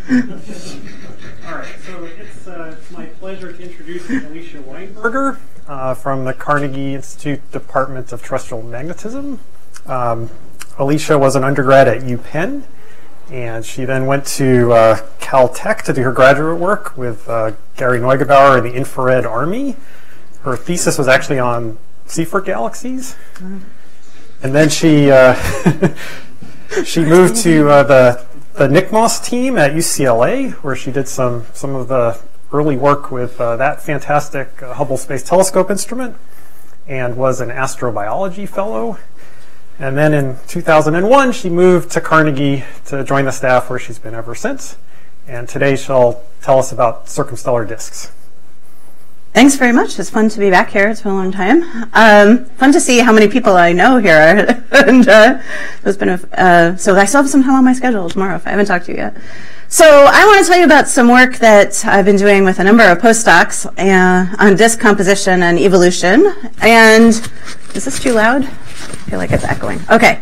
All right, so it's my pleasure to introduce Alycia Weinberger from the Carnegie Institute Department of Terrestrial Magnetism. Alycia was an undergrad at UPenn, and she then went to Caltech to do her graduate work with Gary Neugebauer in the Infrared Army. Her thesis was actually on Seyfert galaxies. And then she she moved to the NICMOS team at UCLA, where she did some of the early work with that fantastic Hubble Space Telescope instrument, and was an astrobiology fellow. And then in 2001, she moved to Carnegie to join the staff, where she's been ever since. And today she'll tell us about circumstellar disks. Thanks very much. It's fun to be back here. It's been a long time. Fun to see how many people I know here. And it's been so I still have some time on my schedule tomorrow if I haven't talked to you yet. So I want to tell you about some work that I've been doing with a number of postdocs on disk composition and evolution. And is this too loud? I feel like it's echoing. Okay.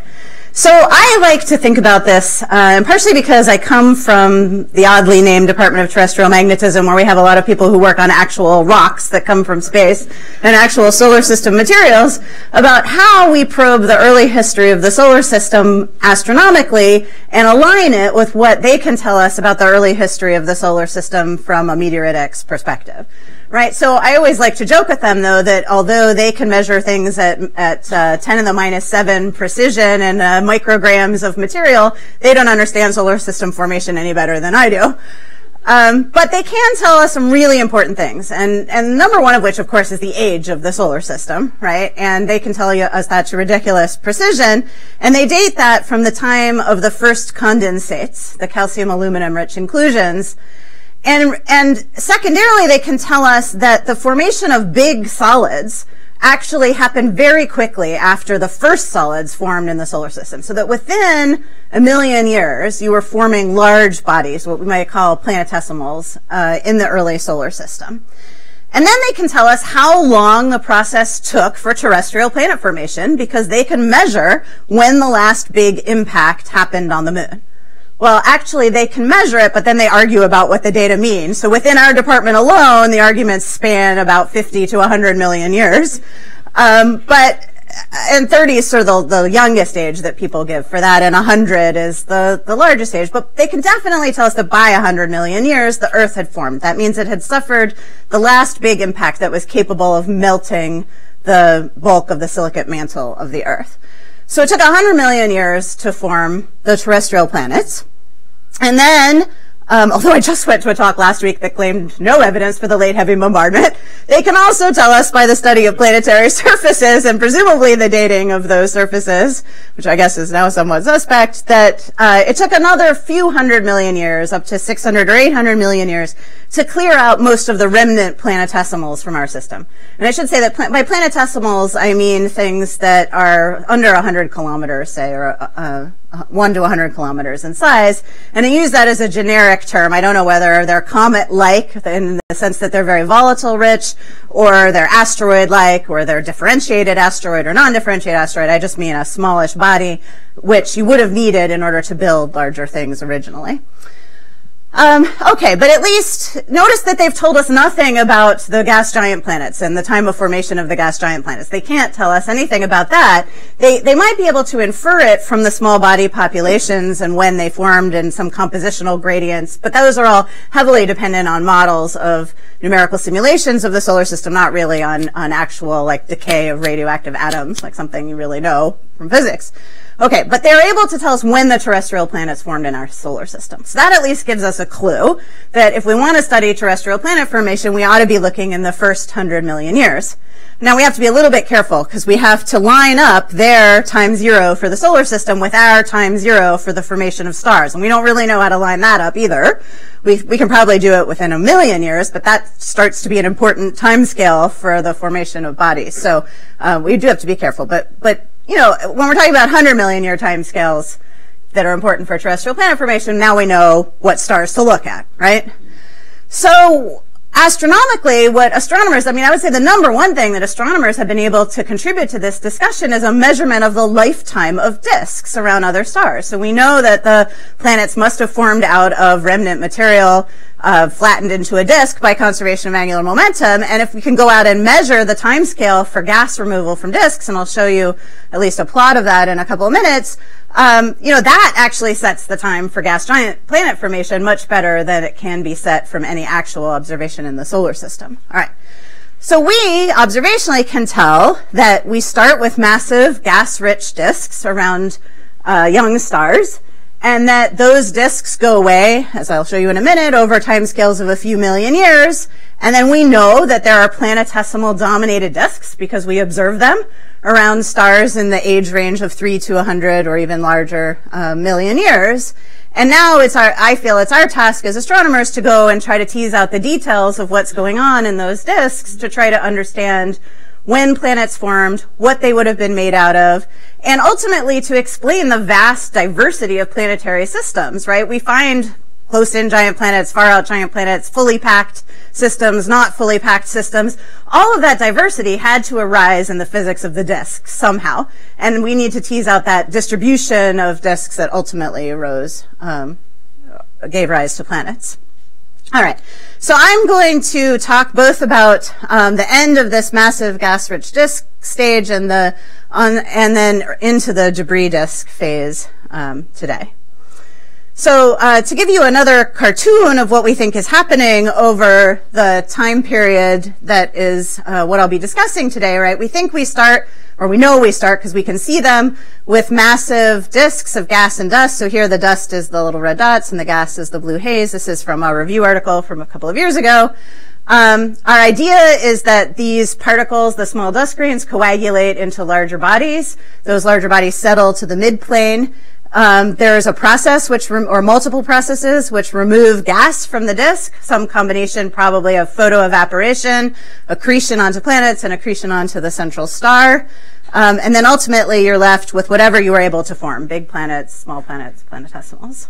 So I like to think about this, partially because I come from the oddly named Department of Terrestrial Magnetism, where we have a lot of people who work on actual rocks that come from space and actual solar system materials, about how we probe the early history of the solar system astronomically and align it with what they can tell us about the early history of the solar system from a meteoritics perspective. Right, so I always like to joke with them, though, that although they can measure things at 10⁻⁷ precision and micrograms of material, they don't understand solar system formation any better than I do. But they can tell us some really important things, and number one of which, of course, is the age of the solar system, right? And they can tell us that to ridiculous precision, and they date that from the time of the first condensates, the calcium aluminum-rich inclusions. And secondarily, they can tell us that the formation of big solids actually happened very quickly after the first solids formed in the solar system. So that within 1 million years, you were forming large bodies, what we might call planetesimals, in the early solar system. And then they can tell us how long the process took for terrestrial planet formation, because they can measure when the last big impact happened on the moon. Well, actually, they can measure it, but then they argue about what the data mean. So within our department alone, the arguments span about 50 to 100 million years. And 30 is sort of the youngest age that people give for that, and 100 is the largest age. But they can definitely tell us that by 100 million years, the Earth had formed. That means it had suffered the last big impact that was capable of melting the bulk of the silicate mantle of the Earth. So it took 100 million years to form the terrestrial planets. And then, although I just went to a talk last week that claimed no evidence for the late heavy bombardment, they can also tell us by the study of planetary surfaces and presumably the dating of those surfaces, which I guess is now somewhat suspect, that it took another few 100 million years, up to 600 or 800 million years, to clear out most of the remnant planetesimals from our system. And I should say that by planetesimals, I mean things that are under 100 kilometers, say, or 1 to 100 kilometers in size. And I use that as a generic term. I don't know whether they're comet-like in the sense that they're very volatile rich, or they're asteroid-like, or they're differentiated asteroid or non-differentiated asteroid. I just mean a smallish body, which you would have needed in order to build larger things originally. Okay, but at least notice that they've told us nothing about the gas giant planets and the time of formation of the gas giant planets. They can't tell us anything about that. They might be able to infer it from the small body populations and when they formed and some compositional gradients, but those are all heavily dependent on models of numerical simulations of the solar system, not really on actual like decay of radioactive atoms, like something you really know from physics. Okay, but they're able to tell us when the terrestrial planets formed in our solar system. So that at least gives us a clue that if we want to study terrestrial planet formation, we ought to be looking in the first 100 million years. Now we have to be a little bit careful because we have to line up their time zero for the solar system with our time zero for the formation of stars. And we don't really know how to line that up either. We can probably do it within 1 million years, but that starts to be an important time scale for the formation of bodies. So we do have to be careful. But you know, when we're talking about 100 million year time scales that are important for terrestrial planet formation, now we know what stars to look at, right? So astronomically, what astronomers, I would say the number one thing that astronomers have been able to contribute to this discussion is a measurement of the lifetime of disks around other stars. So we know that the planets must have formed out of remnant material flattened into a disk by conservation of angular momentum. And if we can go out and measure the time scale for gas removal from disks, and I'll show you at least a plot of that in a couple of minutes, that actually sets the time for gas giant planet formation much better than it can be set from any actual observation in the solar system. All right. So we observationally can tell that we start with massive gas-rich disks around young stars, and that those disks go away, as I'll show you in a minute, over timescales of a few million years. And then we know that there are planetesimal-dominated disks because we observe them around stars in the age range of 3 to 100 or even larger million years. And now I feel it's our task as astronomers to go and try to tease out the details of what's going on in those disks to try to understand when planets formed, what they would have been made out of, and ultimately to explain the vast diversity of planetary systems, right? We find close-in giant planets, far-out giant planets, fully packed systems, not fully packed systems. All of that diversity had to arise in the physics of the disk somehow, and we need to tease out that distribution of disks that ultimately gave rise to planets. All right, so I'm going to talk both about the end of this massive gas-rich disk stage and then into the debris disk phase today. So to give you another cartoon of what we think is happening over the time period that is what I'll be discussing today, right? We think we start, or we know we start because we can see them, with massive disks of gas and dust. So here the dust is the little red dots and the gas is the blue haze. This is from a review article from a couple of years ago. Our idea is that these particles, the small dust grains, coagulate into larger bodies. Those larger bodies settle to the midplane. There's a process or multiple processes which remove gas from the disk, some combination probably of photoevaporation, accretion onto planets, and accretion onto the central star. And then ultimately you're left with whatever you were able to form, big planets, small planets, planetesimals.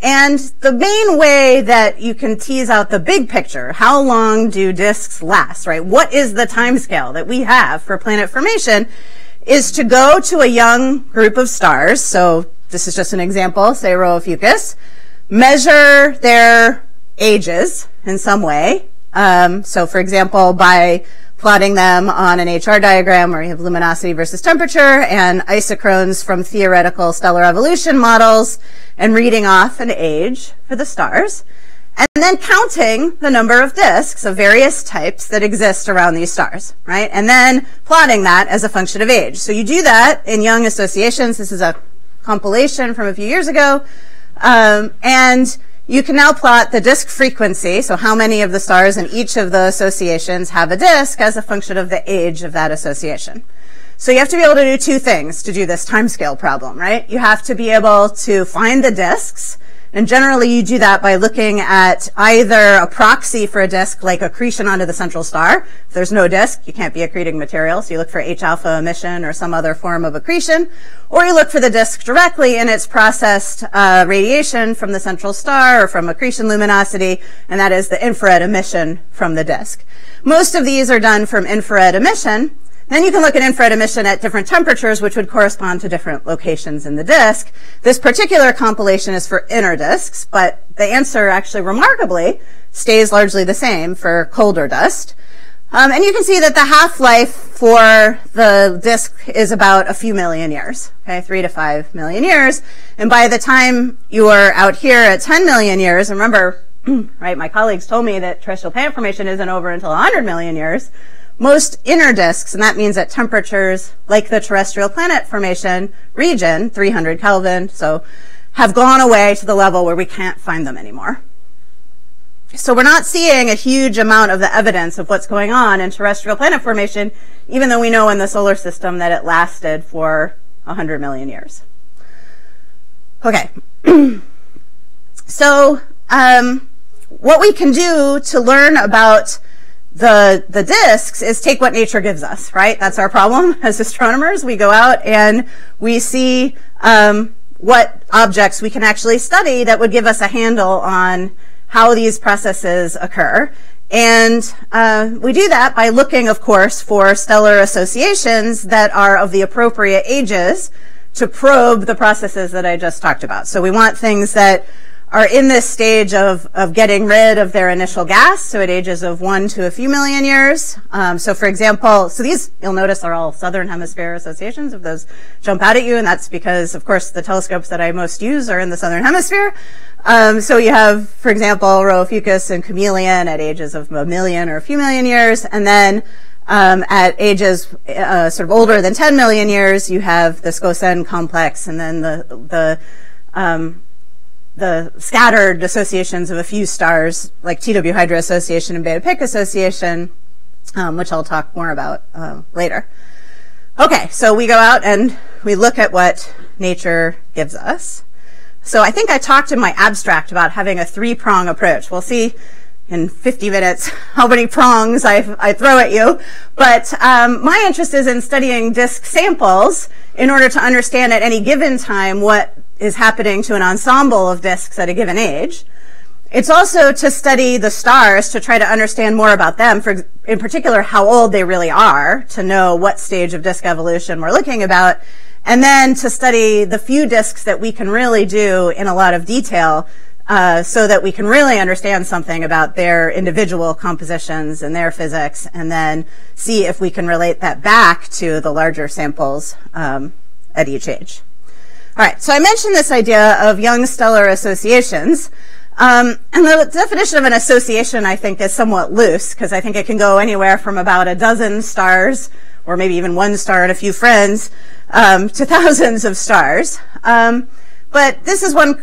And the main way that you can tease out the big picture, how long do disks last, right? What is the time scale that we have for planet formation, is to go to a young group of stars. So this is just an example, say row of Fucus, measure their ages in some way. So for example, by plotting them on an HR diagram where you have luminosity versus temperature and isochrones from theoretical stellar evolution models and reading off an age for the stars. And then counting the number of disks of various types that exist around these stars, right? And then plotting that as a function of age. So you do that in young associations. This is a compilation from a few years ago. And you can now plot the disk frequency, so how many of the stars in each of the associations have a disk as a function of the age of that association. So you have to be able to do two things to do this timescale problem, right? You have to be able to find the disks. And generally, you do that by looking at either a proxy for a disk, like accretion onto the central star. If there's no disk, you can't be accreting material, so you look for H-alpha emission or some other form of accretion. Or you look for the disk directly in its processed radiation from the central star or from accretion luminosity, and that is the infrared emission from the disk. Most of these are done from infrared emission. Then you can look at infrared emission at different temperatures, which would correspond to different locations in the disk. This particular compilation is for inner disks, but the answer actually remarkably stays largely the same for colder dust. And you can see that the half-life for the disk is about a few million years, okay, 3 to 5 million years. And by the time you are out here at 10 million years, and remember, right, my colleagues told me that terrestrial planet formation isn't over until 100 million years. Most inner disks, and that means at temperatures like the terrestrial planet formation region, 300 Kelvin, so have gone away to the level where we can't find them anymore. So we're not seeing a huge amount of the evidence of what's going on in terrestrial planet formation, even though we know in the solar system that it lasted for 100 million years. Okay. So what we can do to learn about the disks is take what nature gives us, right? That's our problem as astronomers. We go out and we see what objects we can actually study that would give us a handle on how these processes occur. And we do that by looking, of course, for stellar associations that are of the appropriate ages to probe the processes that I just talked about. So we want things that are in this stage of getting rid of their initial gas, so at ages of 1 to a few million years. So for example, so these, you'll notice, are all southern hemisphere associations, if those jump out at you, and that's because, of course, the telescopes that I most use are in the southern hemisphere. So you have, for example, Rho-Fucus and Chameleon at ages of a million or a few million years, and then at ages sort of older than 10 million years, you have the Scosen complex, and then the scattered associations of a few stars, like TW Hydra association and Beta Pic association, which I'll talk more about later. Okay, so we go out and we look at what nature gives us. So I think I talked in my abstract about having a 3-prong approach. We'll see in 50 minutes how many prongs I throw at you. But my interest is in studying disk samples in order to understand at any given time what is happening to an ensemble of disks at a given age. It's also to study the stars to try to understand more about them, in particular how old they really are, to know what stage of disk evolution we're looking about, and then to study the few disks that we can really do in a lot of detail so that we can really understand something about their individual compositions and their physics, and then see if we can relate that back to the larger samples at each age. All right, so I mentioned this idea of young stellar associations. And the definition of an association, I think, is somewhat loose, because I think it can go anywhere from about a dozen stars, or maybe even one star and a few friends, to thousands of stars. But this is one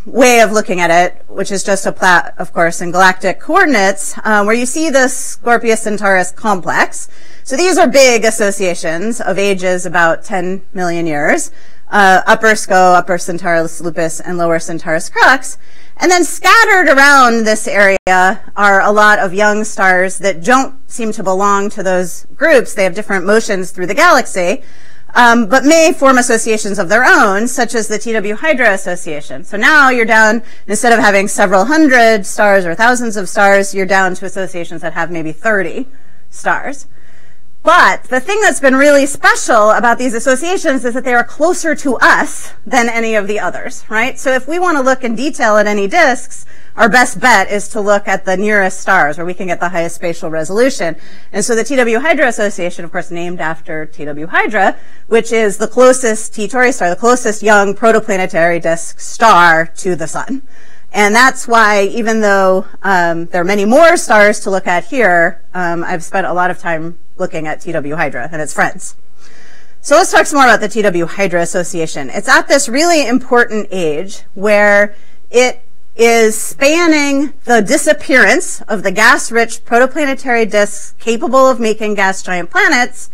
way of looking at it, which is just a plot, of course, in galactic coordinates, where you see the Scorpius-Centaurus complex. So these are big associations of ages about 10 million years. Upper SCO, Upper Centaurus Lupus, and Lower Centaurus Crux. And then scattered around this area are a lot of young stars that don't seem to belong to those groups. They have different motions through the galaxy, but may form associations of their own, such as the TW Hydra association. So now you're down, instead of having several hundred stars or thousands of stars, you're down to associations that have maybe 30 stars. But the thing that's been really special about these associations is that they are closer to us than any of the others, right? So if we want to look in detail at any disks, our best bet is to look at the nearest stars where we can get the highest spatial resolution. And so the TW Hydra association, of course, named after TW Hydra, which is the closest T Tauri star, the closest young protoplanetary disk star to the sun. And that's why, even though there are many more stars to look at here, I've spent a lot of time looking at TW Hydra and its friends. So let's talk some more about the TW Hydra association. It's at this really important age where it is spanning the disappearance of the gas-rich protoplanetary disks capable of making gas giant planets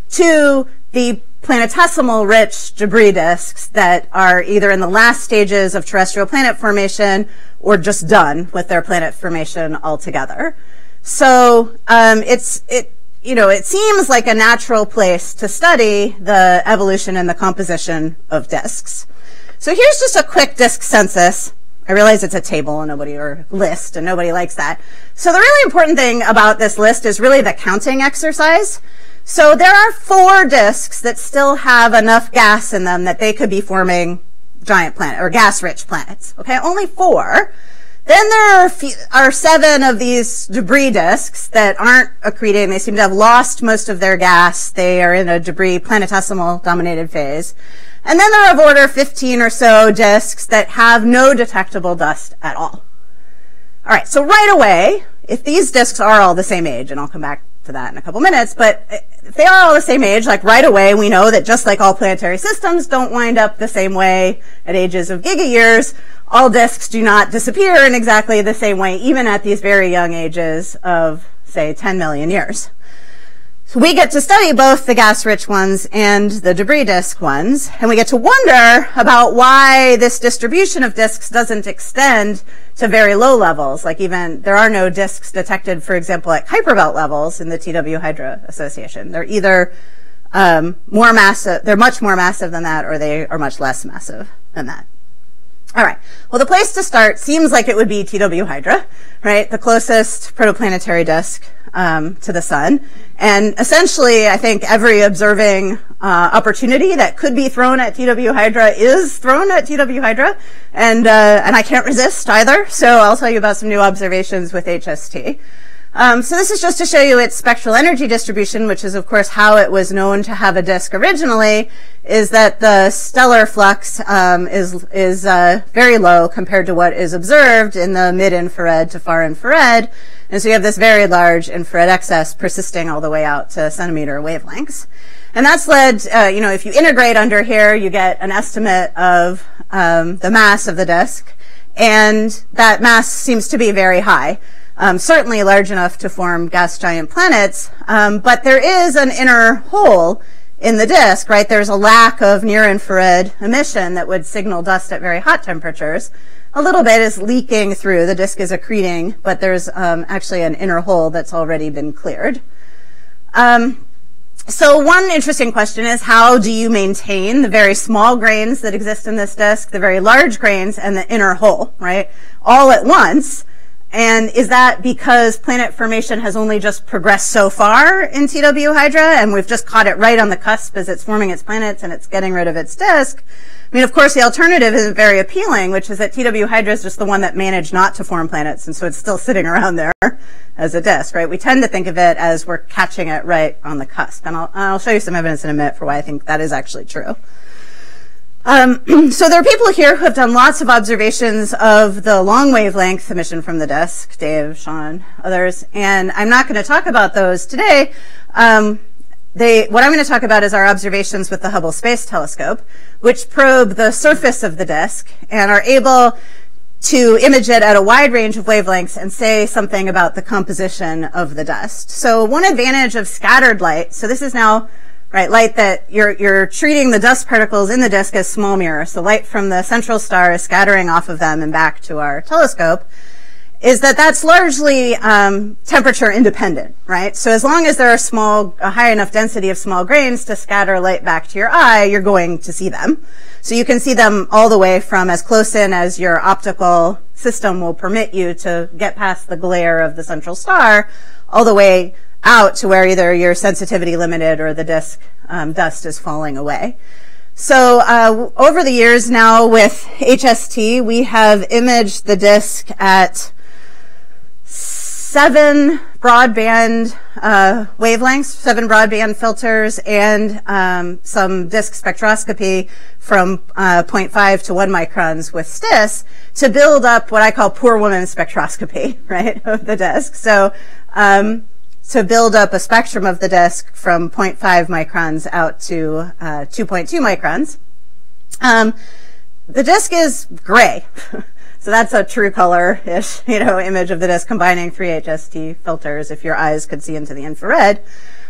to the planetesimal-rich debris disks that are either in the last stages of terrestrial planet formation or just done with their planet formation altogether. So it seems like a natural place to study the evolution and the composition of disks. So here's just a quick disk census. I realize it's a table or list, and nobody likes that. So the really important thing about this list is really the counting exercise. So there are 4 disks that still have enough gas in them that they could be forming giant planet or gas-rich planets. Okay, only 4. Then there are 7 of these debris disks that aren't accreting. They seem to have lost most of their gas. They are in a debris planetesimal dominated phase. And then there are of order 15 or so disks that have no detectable dust at all. All right, so right away, if these disks are all the same age, and I'll come back to that in a couple minutes, but if they are all the same age, like right away, we know that just like all planetary systems don't wind up the same way at ages of gigayears, all disks do not disappear in exactly the same way, even at these very young ages of, say, 10 million years. So we get to study both the gas-rich ones and the debris disk ones, and we get to wonder about why this distribution of disks doesn't extend to very low levels. Like even there are no disks detected, for example, at Kuiper belt levels in the TW Hydra association. They're either more massive, they're much more massive than that, or they are much less massive than that. All right. Well, the place to start seems like it would be TW Hydra, right? The closest protoplanetary disk to the sun. And essentially, I think every observing opportunity that could be thrown at TW Hydra is thrown at TW Hydra. And I can't resist either. So I'll tell you about some new observations with HST. So this is just to show you its spectral energy distribution, which is, of course, how it was known to have a disk originally, is that the stellar flux is very low compared to what is observed in the mid-infrared to far infrared. And so you have this very large infrared excess persisting all the way out to centimeter wavelengths. And that's led, if you integrate under here, you get an estimate of the mass of the disk. And that mass seems to be very high. Certainly large enough to form gas giant planets, but there is an inner hole in the disk, right? There's a lack of near-infrared emission that would signal dust at very hot temperatures. A little bit is leaking through. The disk is accreting, but there's actually an inner hole that's already been cleared. So one interesting question is, how do you maintain the very small grains that exist in this disk, the very large grains, and the inner hole, right, all at once? And is that because planet formation has only just progressed so far in TW Hydra, and we've just caught it right on the cusp as it's forming its planets and it's getting rid of its disk? I mean, of course, the alternative isn't very appealing, which is that TW Hydra is just the one that managed not to form planets, and so it's still sitting around there as a disk, right? We tend to think of it as we're catching it right on the cusp. And I'll show you some evidence in a minute for why I think that is actually true. So there are people here who have done lots of observations of the long wavelength emission from the disk, Dave, Sean, others, and I'm not going to talk about those today. What I'm going to talk about is our observations with the Hubble Space Telescope, which probe the surface of the disk and are able to image it at a wide range of wavelengths and say something about the composition of the dust. So one advantage of scattered light, so this is now light that you're treating the dust particles in the disk as small mirrors. So light from the central star is scattering off of them and back to our telescope, is that that's largely temperature independent, right? So as long as there are a high enough density of small grains to scatter light back to your eye, you're going to see them. So you can see them all the way from as close in as your optical system will permit you to get past the glare of the central star, all the way out to where either you're sensitivity limited or the disk dust is falling away. So over the years now with HST, we have imaged the disk at 7 broadband wavelengths, 7 broadband filters, and some disk spectroscopy from 0.5 to 1 microns with STIS to build up what I call poor woman spectroscopy, right, of the disk. So to build up a spectrum of the disk from 0.5 microns out to 2.2 microns. The disk is gray. So that's a true color-ish, image of the disk combining 3 HST filters if your eyes could see into the infrared.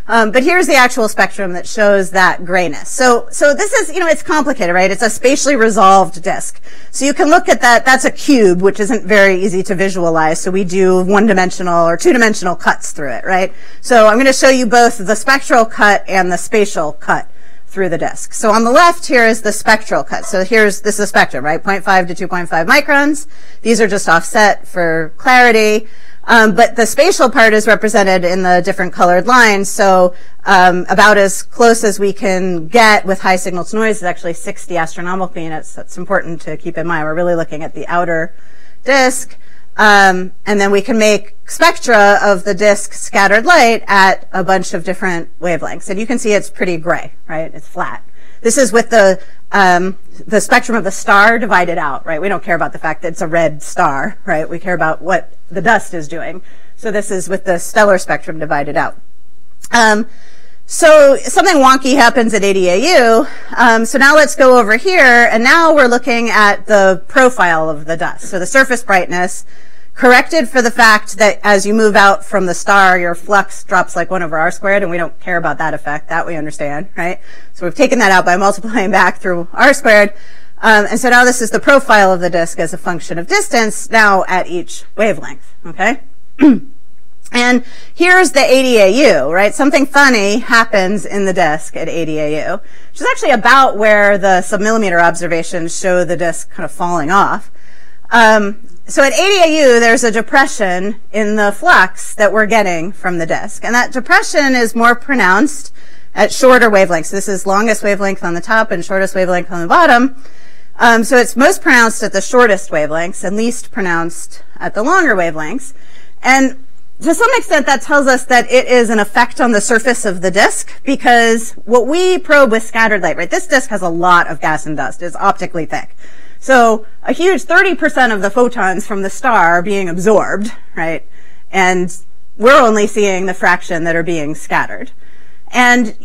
But here's the actual spectrum that shows that grayness. So this is, it's complicated, right? It's a spatially resolved disk. So you can look at that. That's a cube, which isn't very easy to visualize. So we do one-dimensional or two-dimensional cuts through it, right? So I'm going to show you both the spectral cut and the spatial cut through the disk. So on the left here is the spectral cut. So this is a spectrum, right? 0.5 to 2.5 microns. These are just offset for clarity. But the spatial part is represented in the different colored lines. So about as close as we can get with high signal to noise is actually 60 astronomical units. That's important to keep in mind. We're really looking at the outer disk. And then we can make spectra of the disk scattered light at a bunch of different wavelengths. And you can see it's pretty gray, right? It's flat. This is with the spectrum of the star divided out, right? We don't care about the fact that it's a red star, right? We care about what the dust is doing. So this is with the stellar spectrum divided out. So something wonky happens at ADAU. So now let's go over here, and now we're looking at the profile of the dust. So the surface brightness corrected for the fact that as you move out from the star, your flux drops like 1 over r squared, and we don't care about that effect. That we understand, right? So we've taken that out by multiplying back through r squared. And so now this is the profile of the disk as a function of distance now at each wavelength, okay? And here's the ADAU, right? Something funny happens in the disk at ADAU, which is actually about where the submillimeter observations show the disk kind of falling off. So at ADAU, there's a depression in the flux that we're getting from the disk. And that depression is more pronounced at shorter wavelengths. This is longest wavelength on the top and shortest wavelength on the bottom. So it's most pronounced at the shortest wavelengths and least pronounced at the longer wavelengths. And to some extent, that tells us that it is an effect on the surface of the disk, because what we probe with scattered light, right? This disk has a lot of gas and dust. It's optically thick. So a huge 30% of the photons from the star are being absorbed, right? And we're only seeing the fraction that are being scattered. And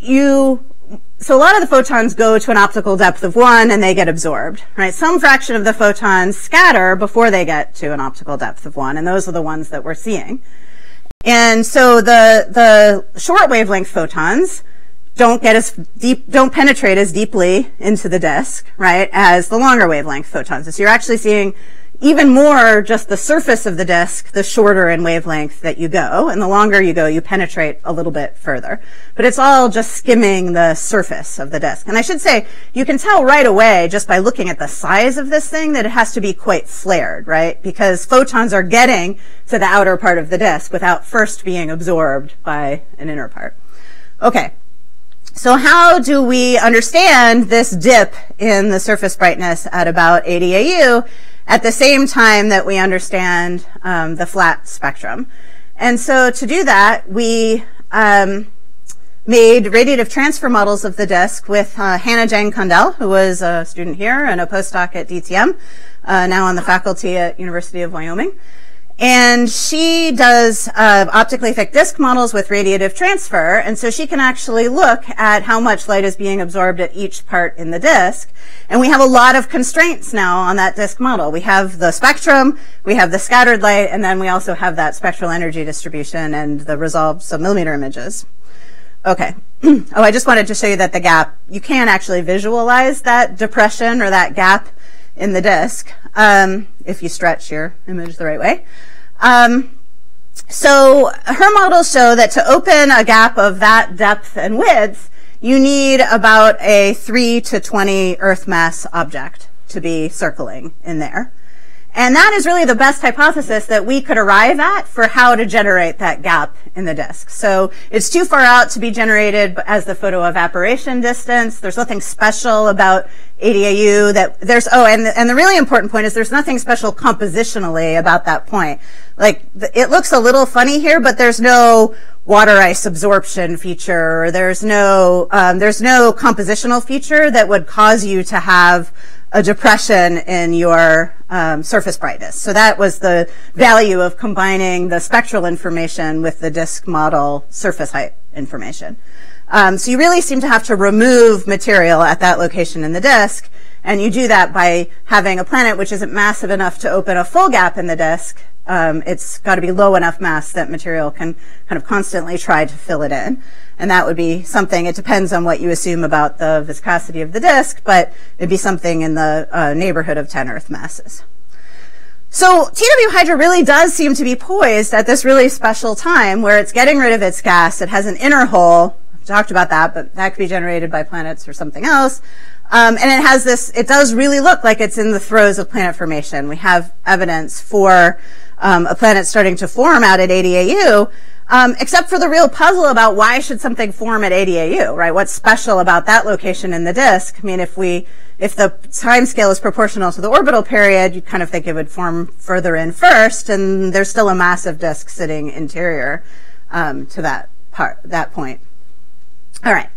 so a lot of the photons go to an optical depth of 1 and they get absorbed, right? Some fraction of the photons scatter before they get to an optical depth of 1, and those are the ones that we're seeing. And so the short wavelength photons don't penetrate as deeply into the disk, right, as the longer wavelength photons. So you're actually seeing even more just the surface of the disk, the shorter in wavelength that you go, and the longer you go, you penetrate a little bit further. But it's all just skimming the surface of the disk. And I should say, you can tell right away just by looking at the size of this thing that it has to be quite flared, right? Because photons are getting to the outer part of the disk without first being absorbed by an inner part. Okay. So how do we understand this dip in the surface brightness at about ADAU at the same time that we understand the flat spectrum? And so to do that, we made radiative transfer models of the disk with Hannah Jane Condell, who was a student here and a postdoc at DTM, now on the faculty at University of Wyoming. And she does optically thick disk models with radiative transfer, and so she can actually look at how much light is being absorbed at each part in the disk. And we have a lot of constraints now on that disk model. We have the spectrum, we have the scattered light, and then we also have that spectral energy distribution and the resolved submillimeter images. Okay. Oh, I just wanted to show you that the gap, you can actually visualize that depression or that gap in the disk if you stretch your image the right way. So her models show that to open a gap of that depth and width, you need about a 3 to 20 Earth mass object to be circling in there. And that is really the best hypothesis that we could arrive at for how to generate that gap in the disk. So it's too far out to be generated as the photoevaporation distance. There's nothing special about ADAU that there's, and the really important point is there's nothing special compositionally about that point. Like, it looks a little funny here, but there's no water ice absorption feature, or there's no compositional feature that would cause you to have a depression in your surface brightness. So that was the value of combining the spectral information with the disk model surface height information. So you really seem to have to remove material at that location in the disk, and you do that by having a planet which isn't massive enough to open a full gap in the disk. It's got to be low enough mass that material can kind of constantly try to fill it in. And that would be something, it depends on what you assume about the viscosity of the disk, but it'd be something in the neighborhood of 10 Earth masses. So TW Hydra really does seem to be poised at this really special time where it's getting rid of its gas. It has an inner hole. I've talked about that, but that could be generated by planets or something else. And it has this, it does really look like it's in the throes of planet formation. We have evidence for a planet starting to form out at ADAU, except for the real puzzle about why should something form at ADAU, right? What's special about that location in the disk? I mean, if the time scale is proportional to the orbital period, you'd kind of think it would form further in first, and there's still a massive disk sitting interior to that point. All right.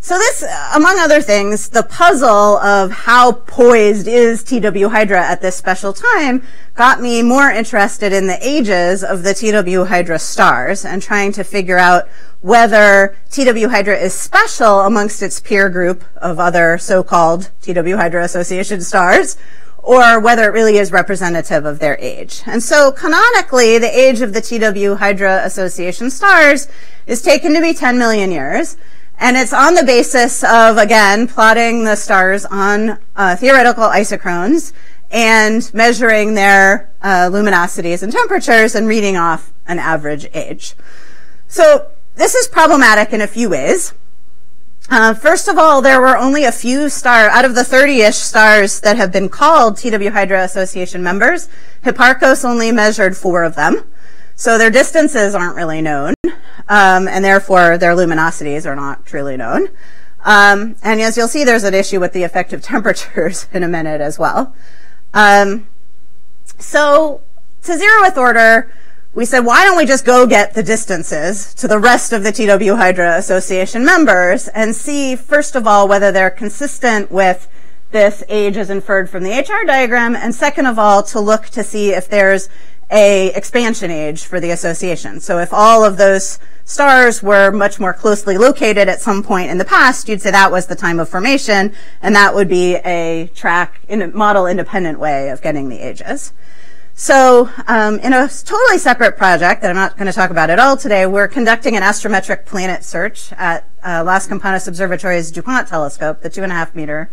So this, among other things, the puzzle of how poised is TW Hydra at this special time got me more interested in the ages of the TW Hydra stars and trying to figure out whether TW Hydra is special amongst its peer group of other so-called TW Hydra Association stars, or whether it really is representative of their age. And so canonically, the age of the TW Hydra Association stars is taken to be 10 million years. And it's on the basis of, again, plotting the stars on theoretical isochrones and measuring their luminosities and temperatures and reading off an average age. So this is problematic in a few ways. First of all, there were only a few stars, out of the 30-ish stars that have been called TWA Hydra Association members, Hipparcos only measured 4 of them. So their distances aren't really known, and therefore their luminosities are not truly known. And as you'll see, there's an issue with the effective temperatures in a minute as well. So to 0th order, we said, why don't we just go get the distances to the rest of the TWA Hydra Association members and see, first of all, whether they're consistent with this age as inferred from the HR diagram, and second of all, to look to see if there's a expansion age for the association. So if all of those stars were much more closely located at some point in the past, you'd say that was the time of formation, and that would be a track in a model independent way of getting the ages. So in a totally separate project that I'm not going to talk about at all today, we're conducting an astrometric planet search at Las Campanas Observatory's DuPont telescope, the 2.5-meter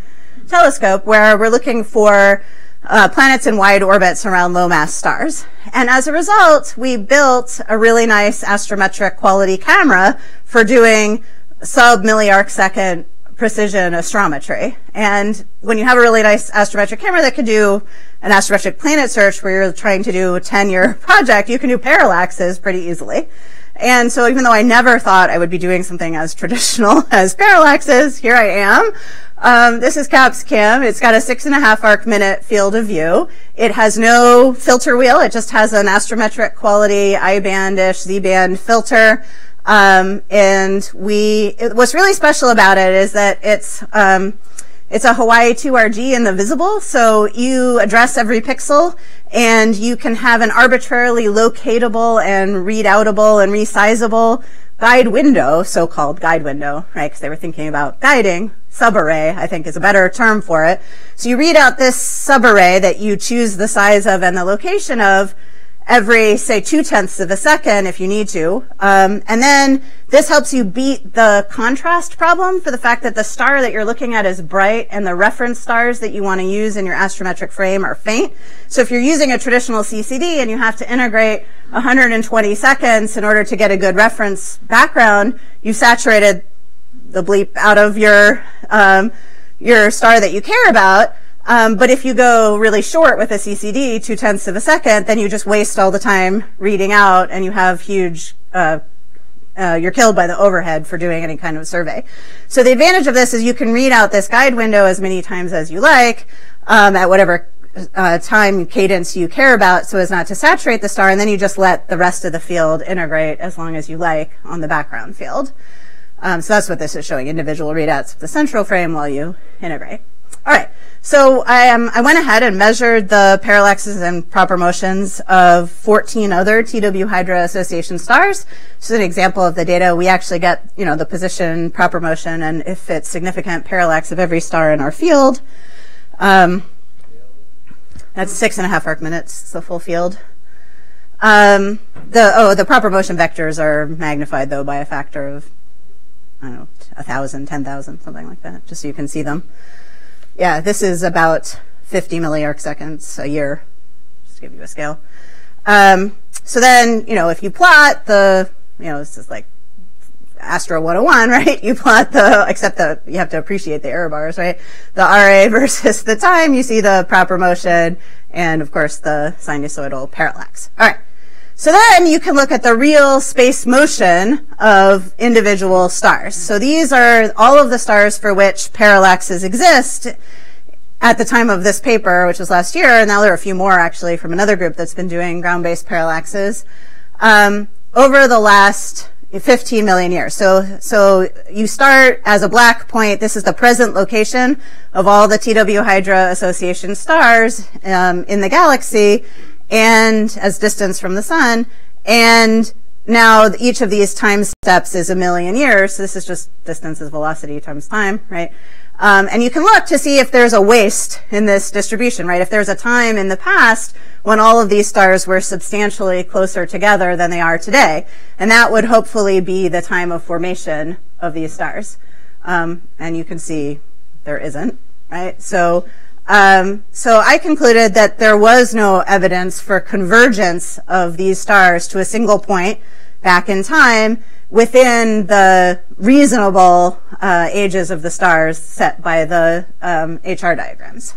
telescope, where we're looking for planets in wide orbits around low-mass stars. And as a result, we built a really nice astrometric quality camera for doing sub-milli-arc-second precision astrometry. And when you have a really nice astrometric camera that can do an astrometric planet search where you're trying to do a 10-year project, you can do parallaxes pretty easily. And so even though I never thought I would be doing something as traditional as parallaxes, here I am. This is CapsCam. It's got a 6.5 arc-minute field of view. It has no filter wheel. It just has an astrometric quality I-band-ish, Z-band filter. And what's really special about it is that it's a Hawaii 2RG in the visible, so you address every pixel, and you can have an arbitrarily locatable and readoutable and resizable guide window, so-called guide window, right, because they were thinking about guiding. Subarray, I think, is a better term for it. So you read out this subarray that you choose the size of and the location of every, say, 0.2 of a second if you need to. And then this helps you beat the contrast problem for the fact that the star that you're looking at is bright and the reference stars that you want to use in your astrometric frame are faint. So if you're using a traditional CCD and you have to integrate 120 seconds in order to get a good reference background, you've saturated the bleep out of your star that you care about. But if you go really short with a CCD, 0.2 of a second, then you just waste all the time reading out, and you have huge, you're killed by the overhead for doing any kind of survey. So the advantage of this is you can read out this guide window as many times as you like, at whatever time cadence you care about, so as not to saturate the star, and then you just let the rest of the field integrate as long as you like on the background field. So that's what this is showing, individual readouts of the central frame while you integrate. All right, so I went ahead and measured the parallaxes and proper motions of 14 other TWA Hydra Association stars. This is an example of the data. We actually get, the position, proper motion, and if it's significant, parallax of every star in our field. That's 6.5 arc minutes, it's the full field. The proper motion vectors are magnified, though, by a factor of, 1,000, 10,000, something like that, just so you can see them. Yeah, this is about 50 milliarc seconds a year, just to give you a scale. So then, if you plot the, this is like Astro 101, right? You plot except that you have to appreciate the error bars, right? The RA versus the time, you see the proper motion, and of course the sinusoidal parallax. All right. So then you can look at the real space motion of individual stars. So these are all of the stars for which parallaxes exist at the time of this paper, which was last year, and now there are a few more actually from another group that's been doing ground-based parallaxes, over the last 15 million years. So you start as a black point. This is the present location of all the TWA Hydra Association stars in the galaxy, and as distance from the sun, and now each of these time steps is 1 million years, so this is just distance is velocity times time, right? And you can look to see if there's a waste in this distribution, right? If there's a time in the past when all of these stars were substantially closer together than they are today, and that would hopefully be the time of formation of these stars. And you can see there isn't, right? So So I concluded that there was no evidence for convergence of these stars to a single point back in time within the reasonable ages of the stars set by the HR diagrams.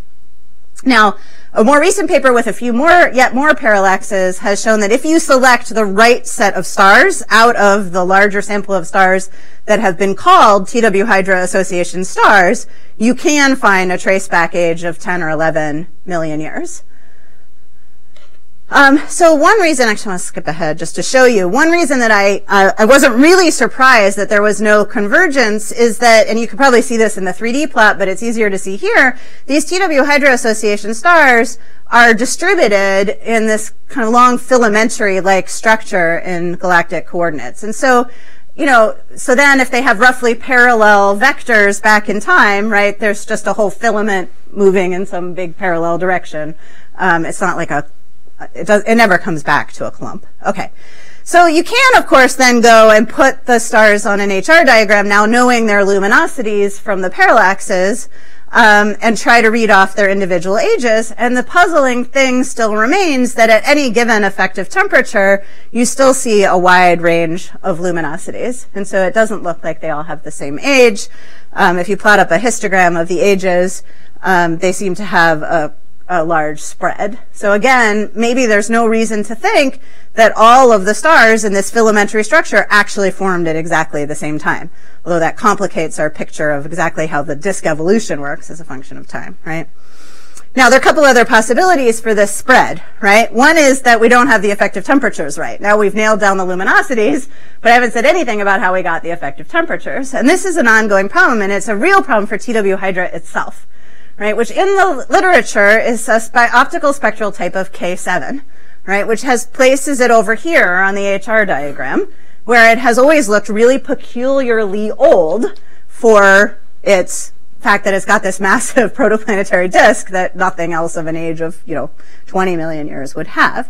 Now, a more recent paper with a few yet more parallaxes has shown that if you select the right set of stars out of the larger sample of stars that have been called TW Hydra Association stars, you can find a traceback age of 10 or 11 million years. So one reason, actually I want to skip ahead just to show you, one reason that I wasn't really surprised that there was no convergence is that, and you can probably see this in the 3D plot, but it's easier to see here, these TW Hydra Association stars are distributed in this kind of long filamentary-like structure in galactic coordinates. And so, you know, so then if they have roughly parallel vectors back in time, right, there's just a whole filament moving in some big parallel direction. It's not like it never comes back to a clump. Okay. So you can, of course, then go and put the stars on an HR diagram now knowing their luminosities from the parallaxes and try to read off their individual ages. And the puzzling thing still remains that at any given effective temperature, you still see a wide range of luminosities. And so it doesn't look like they all have the same age. If you plot up a histogram of the ages, they seem to have a large spread. So again, maybe there's no reason to think that all of the stars in this filamentary structure actually formed at exactly the same time, although that complicates our picture of exactly how the disk evolution works as a function of time, right? Now, there are a couple other possibilities for this spread, right? One is that we don't have the effective temperatures right. Now we've nailed down the luminosities, but I haven't said anything about how we got the effective temperatures. And this is an ongoing problem, and it's a real problem for TW Hydra itself. Right, which in the literature is a optical spectral type of K7, right, which places it over here on the HR diagram, where it has always looked really peculiarly old for its fact that it's got this massive protoplanetary disk that nothing else of an age of, 20 million years would have.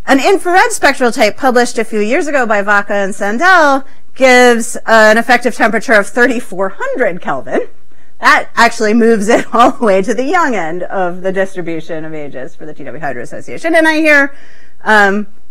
An infrared spectral type published a few years ago by Vaca and Sandel gives an effective temperature of 3,400 Kelvin. That actually moves it all the way to the young end of the distribution of ages for the TW Hydra Association. And I hear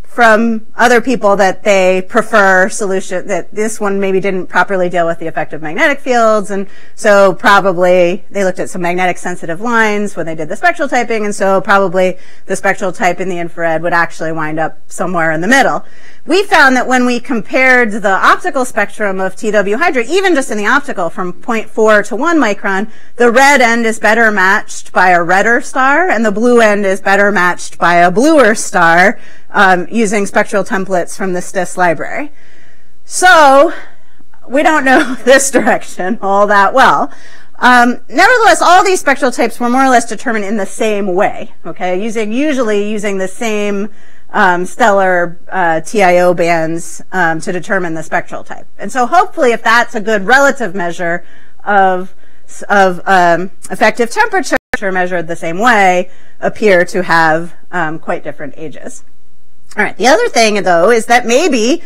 from other people that they prefer solution, that this one maybe didn't properly deal with the effective magnetic fields, and so probably they looked at some magnetic sensitive lines when they did the spectral typing, and so probably the spectral type in the infrared would actually wind up somewhere in the middle. We found that when we compared the optical spectrum of TW Hydra, even just in the optical from 0.4 to 1 micron, the red end is better matched by a redder star, and the blue end is better matched by a bluer star, using spectral templates from the STIS library. So we don't know this direction all that well. Nevertheless, all these spectral types were more or less determined in the same way, okay, usually using the same stellar TIO bands to determine the spectral type. And so hopefully if that's a good relative measure of effective temperature measured the same way, appear to have quite different ages. All right, the other thing, though, is that maybe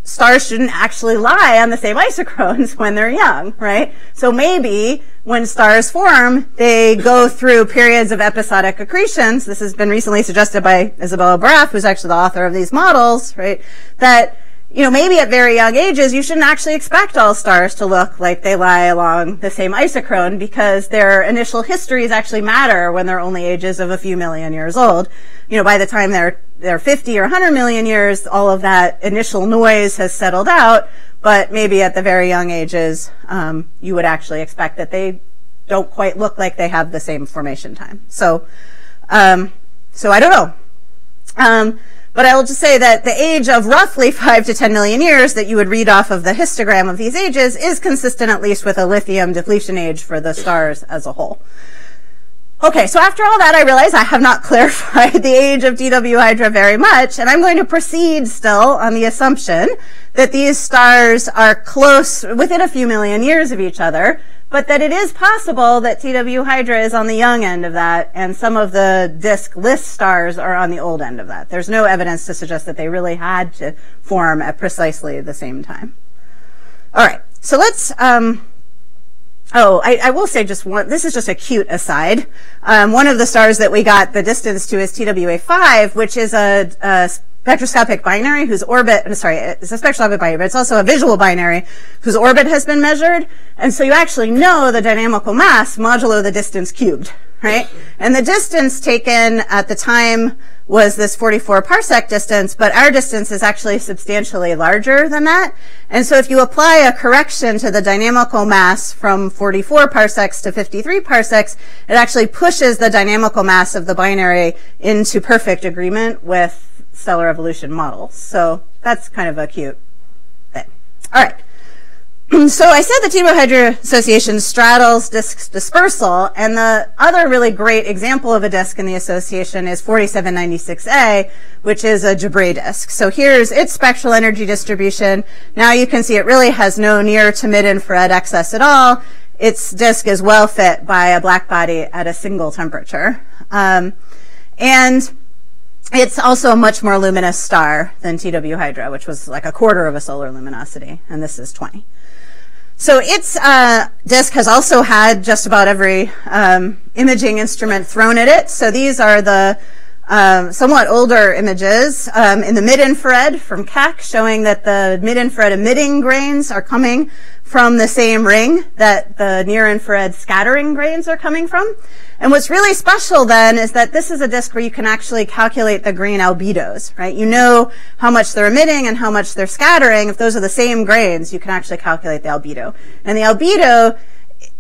stars shouldn't actually lie on the same isochrones when they're young, right? So maybe when stars form, they go through periods of episodic accretions. This has been recently suggested by Isabella Braff, who's actually the author of these models, right? That, maybe at very young ages, you shouldn't actually expect all stars to look like they lie along the same isochrone because their initial histories actually matter when they're only ages of a few million years old. By the time they're 50 or 100 million years, all of that initial noise has settled out, but maybe at the very young ages, you would actually expect that they don't quite look like they have the same formation time. So I don't know. But I will just say that the age of roughly 5 to 10 million years that you would read off of the histogram of these ages is consistent at least with a lithium depletion age for the stars as a whole. Okay, so after all that, I realize I have not clarified the age of TW Hydra very much, and I'm going to proceed still on the assumption that these stars are close, within a few million years of each other, but that it is possible that TW Hydra is on the young end of that, and some of the disk list stars are on the old end of that. There's no evidence to suggest that they really had to form at precisely the same time. All right, so let's Oh, I will say just one, this is just a cute aside. One of the stars that we got the distance to is TWA5, which is a spectroscopic binary whose orbit, sorry, it's a spectroscopic binary, but it's also a visual binary whose orbit has been measured. And so you actually know the dynamical mass modulo the distance cubed, right? And the distance taken at the time was this 44 parsec distance, but our distance is actually substantially larger than that. And so if you apply a correction to the dynamical mass from 44 parsecs to 53 parsecs, it actually pushes the dynamical mass of the binary into perfect agreement with stellar evolution models. So that's kind of a cute thing. All right. So I said the TWA Hydra Association straddles disk dispersal, and the other really great example of a disk in the association is 4796A, which is a Debray disk. So here's its spectral energy distribution. Now you can see it really has no near to mid-infrared excess at all. Its disk is well fit by a black body at a single temperature. And it's also a much more luminous star than TW Hydra, which was like a quarter of a solar luminosity, and this is 20. So its disk has also had just about every imaging instrument thrown at it. So these are the somewhat older images in the mid-infrared from Keck, showing that the mid-infrared emitting grains are coming from the same ring that the near-infrared scattering grains are coming from. And what's really special then is that this is a disk where you can actually calculate the grain albedos, right? You know how much they're emitting and how much they're scattering. If those are the same grains, you can actually calculate the albedo. And the albedo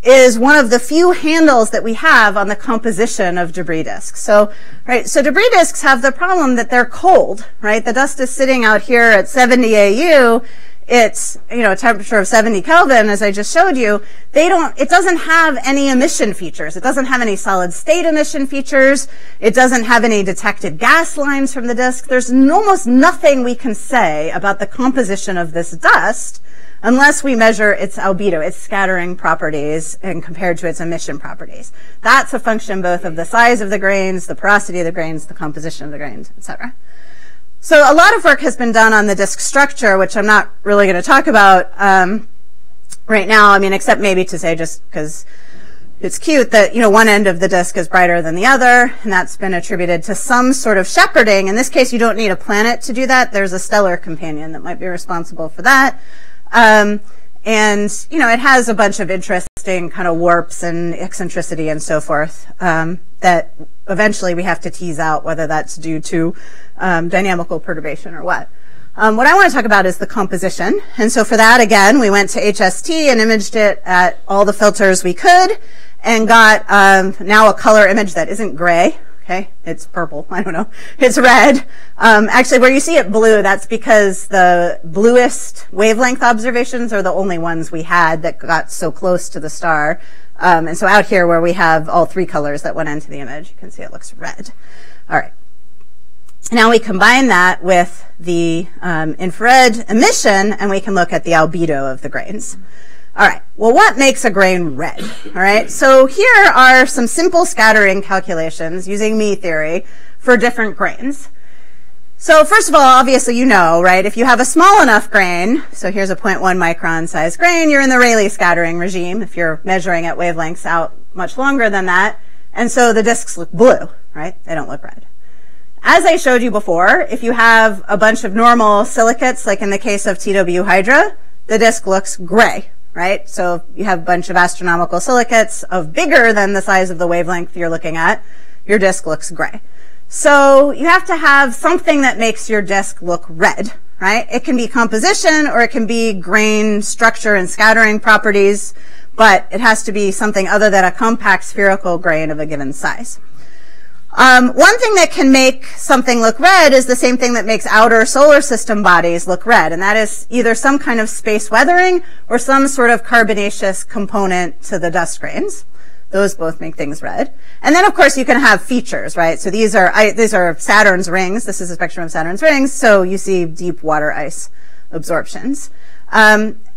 is one of the few handles that we have on the composition of debris disks. So, right, so debris disks have the problem that they're cold, right? The dust is sitting out here at 70 AU. It's, you know, a temperature of 70 Kelvin, as I just showed you. It doesn't have any emission features. It doesn't have any solid state emission features. It doesn't have any detected gas lines from the disk. There's almost nothing we can say about the composition of this dust unless we measure its albedo, its scattering properties, and compared to its emission properties. That's a function both of the size of the grains, the porosity of the grains, the composition of the grains, etc. So a lot of work has been done on the disk structure, which I'm not really going to talk about right now. I mean, except maybe to say, just because it's cute, that, you know, one end of the disk is brighter than the other, and that's been attributed to some sort of shepherding. In this case, you don't need a planet to do that. There's a stellar companion that might be responsible for that. And, you know, it has a bunch of interesting kind of warps and eccentricity and so forth that eventually we have to tease out whether that's due to dynamical perturbation or what. What I want to talk about is the composition. And so for that, again, we went to HST and imaged it at all the filters we could and got now a color image that isn't gray. Okay, it's purple. I don't know. It's red. Actually, where you see it blue, that's because the bluest wavelength observations are the only ones we had that got so close to the star. And so out here where we have all three colors that went into the image, you can see it looks red. All right. Now we combine that with the infrared emission, and we can look at the albedo of the grains. All right, well, what makes a grain red? All right, so here are some simple scattering calculations using me theory for different grains. So first of all, obviously you know, right, if you have a small enough grain, so here's a 0.1 micron size grain, you're in the Rayleigh scattering regime if you're measuring at wavelengths out much longer than that. And so the disks look blue, right? They don't look red. As I showed you before, if you have a bunch of normal silicates, like in the case of TW Hydra, the disk looks gray. Right? So you have a bunch of astronomical silicates of bigger than the size of the wavelength you're looking at, your disk looks gray. So you have to have something that makes your disk look red, right? It can be composition or it can be grain structure and scattering properties, but it has to be something other than a compact spherical grain of a given size. One thing that can make something look red is the same thing that makes outer solar system bodies look red, and that is either some kind of space weathering or some sort of carbonaceous component to the dust grains. Those both make things red. And then, of course, you can have features, right? So these are Saturn's rings. This is a spectrum of Saturn's rings, so you see deep water ice absorptions.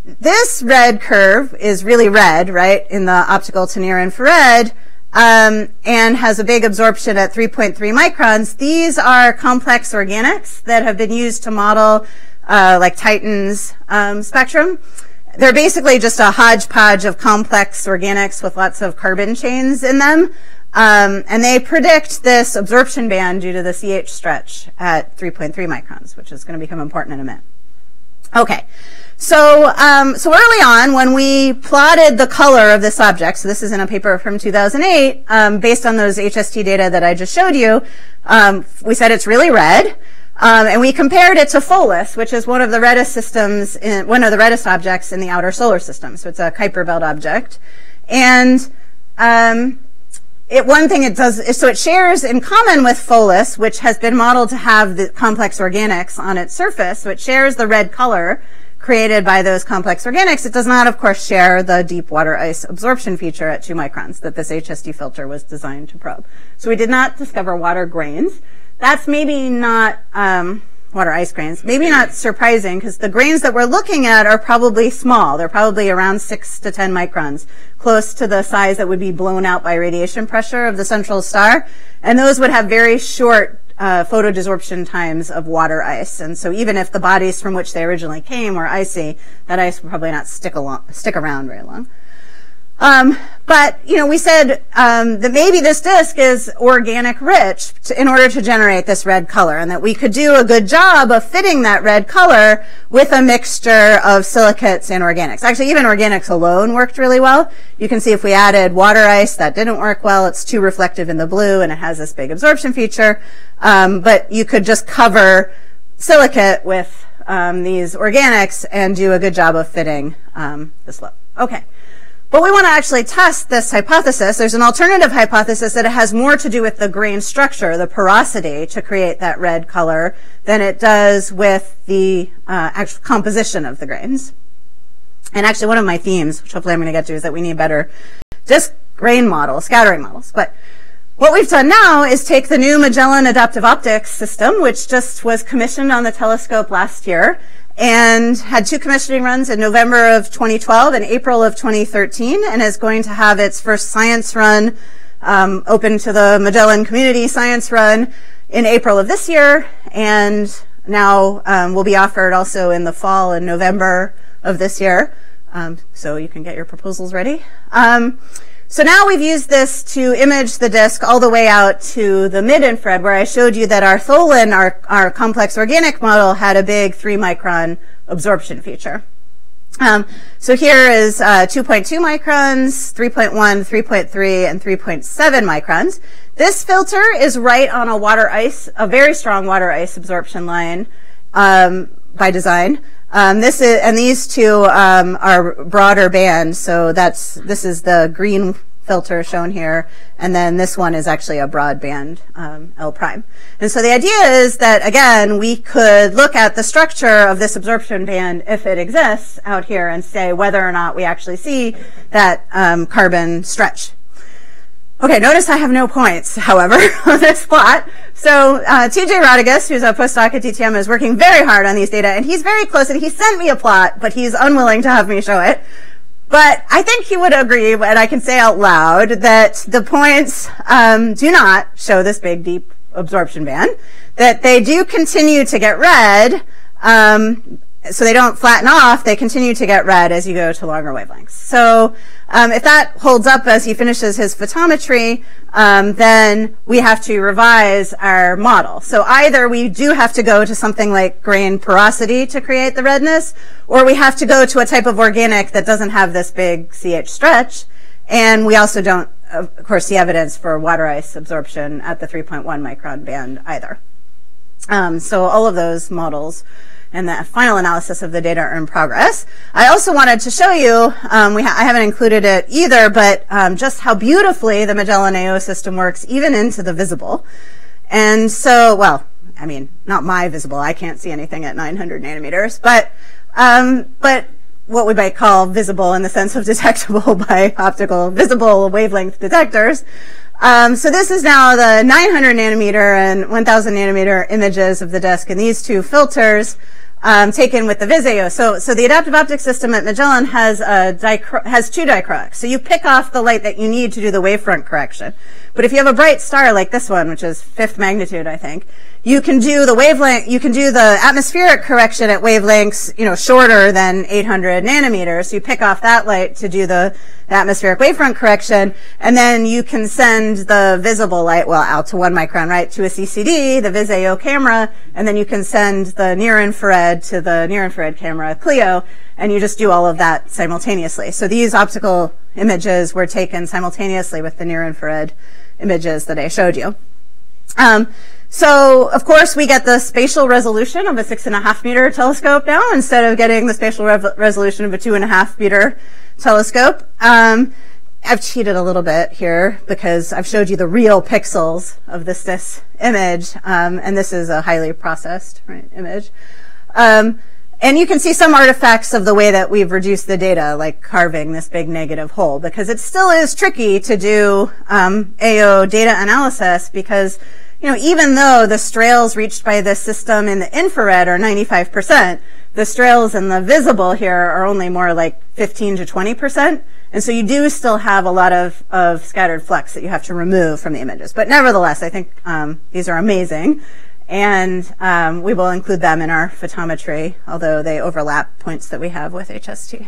This red curve is really red, right, in the optical to near infrared, and has a big absorption at 3.3 microns. These are complex organics that have been used to model like Titan's spectrum. they're basically just a hodgepodge of complex organics with lots of carbon chains in them. And they predict this absorption band due to the CH stretch at 3.3 microns, which is going to become important in a minute. Okay, so early on, when we plotted the color of this object, so this is in a paper from 2008, based on those HST data that I just showed you, we said it's really red. And we compared it to Pholus, which is one of the reddest systems, one of the reddest objects in the outer solar system. So it's a Kuiper belt object. And one thing it does is, so it shares in common with Pholus, which has been modeled to have the complex organics on its surface. So it shares the red color created by those complex organics. It does not, of course, share the deep water ice absorption feature at 2 microns that this HST filter was designed to probe. So we did not discover water grains. That's maybe not water ice grains, maybe not surprising, because the grains that we're looking at are probably small. They're probably around 6 to 10 microns, close to the size that would be blown out by radiation pressure of the central star. And those would have very short photodesorption times of water ice. And so even if the bodies from which they originally came were icy, that ice would probably not stick around very long. But, you know, we said that maybe this disk is organic rich in order to generate this red color, and that we could do a good job of fitting that red color with a mixture of silicates and organics. Actually, even organics alone worked really well. You can see if we added water ice, that didn't work well. It's too reflective in the blue, and it has this big absorption feature. But you could just cover silicate with these organics and do a good job of fitting this look. Okay. But we want to actually test this hypothesis. There's an alternative hypothesis that it has more to do with the grain structure, the porosity, to create that red color than it does with the actual composition of the grains. And actually, one of my themes, which hopefully I'm going to get to, is that we need better disk grain models, scattering models. But what we've done now is take the new Magellan adaptive optics system, which just was commissioned on the telescope last year, and had 2 commissioning runs in November of 2012 and April of 2013, and is going to have its first science run open to the Magellan community science run in April of this year, and now will be offered also in the fall in November of this year. So you can get your proposals ready. So now we've used this to image the disk all the way out to the mid-infrared, where I showed you that our Tholin, our complex organic model, had a big 3-micron absorption feature. So here is 2.2 microns, 3.1, 3.3, and 3.7 microns. This filter is right on a very strong water ice absorption line by design. These two are broader bands, so this is the green filter shown here, and then this one is actually a broadband L prime. And so the idea is that, again, we could look at the structure of this absorption band, if it exists out here, and say whether or not we actually see that carbon stretch. Okay, notice I have no points, however, on this plot. So TJ Rodriguez, who's a postdoc at DTM, is working very hard on these data, and he's very close, and he sent me a plot, but he's unwilling to have me show it. But I think he would agree, and I can say out loud, that the points do not show this big, deep absorption band, that they do continue to get red, so they don't flatten off, they continue to get red as you go to longer wavelengths. So if that holds up as he finishes his photometry, then we have to revise our model. So either we do have to go to something like grain porosity to create the redness, or we have to go to a type of organic that doesn't have this big CH stretch, and we also don't, of course, see evidence for water ice absorption at the 3.1 micron band either. So all of those models and the final analysis of the data are in progress. I also wanted to show you, I haven't included it either, but just how beautifully the Magellan AO system works even into the visible. And so, well, I mean, not my visible, I can't see anything at 900 nanometers, but what we might call visible in the sense of detectable by optical visible wavelength detectors. So this is now the 900 nanometer and 1000 nanometer images of the disk, and these two filters taken with the VisAO. So the adaptive optics system at Magellan has two dichroics. So you pick off the light that you need to do the wavefront correction. But if you have a bright star like this one, which is 5th magnitude, I think, you can do the wavelength, you can do the atmospheric correction at wavelengths, shorter than 800 nanometers. So you pick off that light to do the atmospheric wavefront correction, and then you can send the visible light, well, out to 1 micron, right, to a CCD, the Vis-AO camera, and then you can send the near-infrared to the near-infrared camera, Clio, and you just do all of that simultaneously. So these optical images were taken simultaneously with the near-infrared images that I showed you. So, of course, we get the spatial resolution of a 6.5 meter telescope now instead of getting the spatial resolution of a 2.5 meter telescope. I've cheated a little bit here because I've showed you the real pixels of this image, and this is a highly processed image. And you can see some artifacts of the way that we've reduced the data, like carving this big negative hole, because it still is tricky to do AO data analysis because even though the strails reached by this system in the infrared are 95%, the strails in the visible here are only more like 15 to 20%. And so you do still have a lot of scattered flux that you have to remove from the images. But nevertheless, I think these are amazing. And we will include them in our photometry, although they overlap points that we have with HST.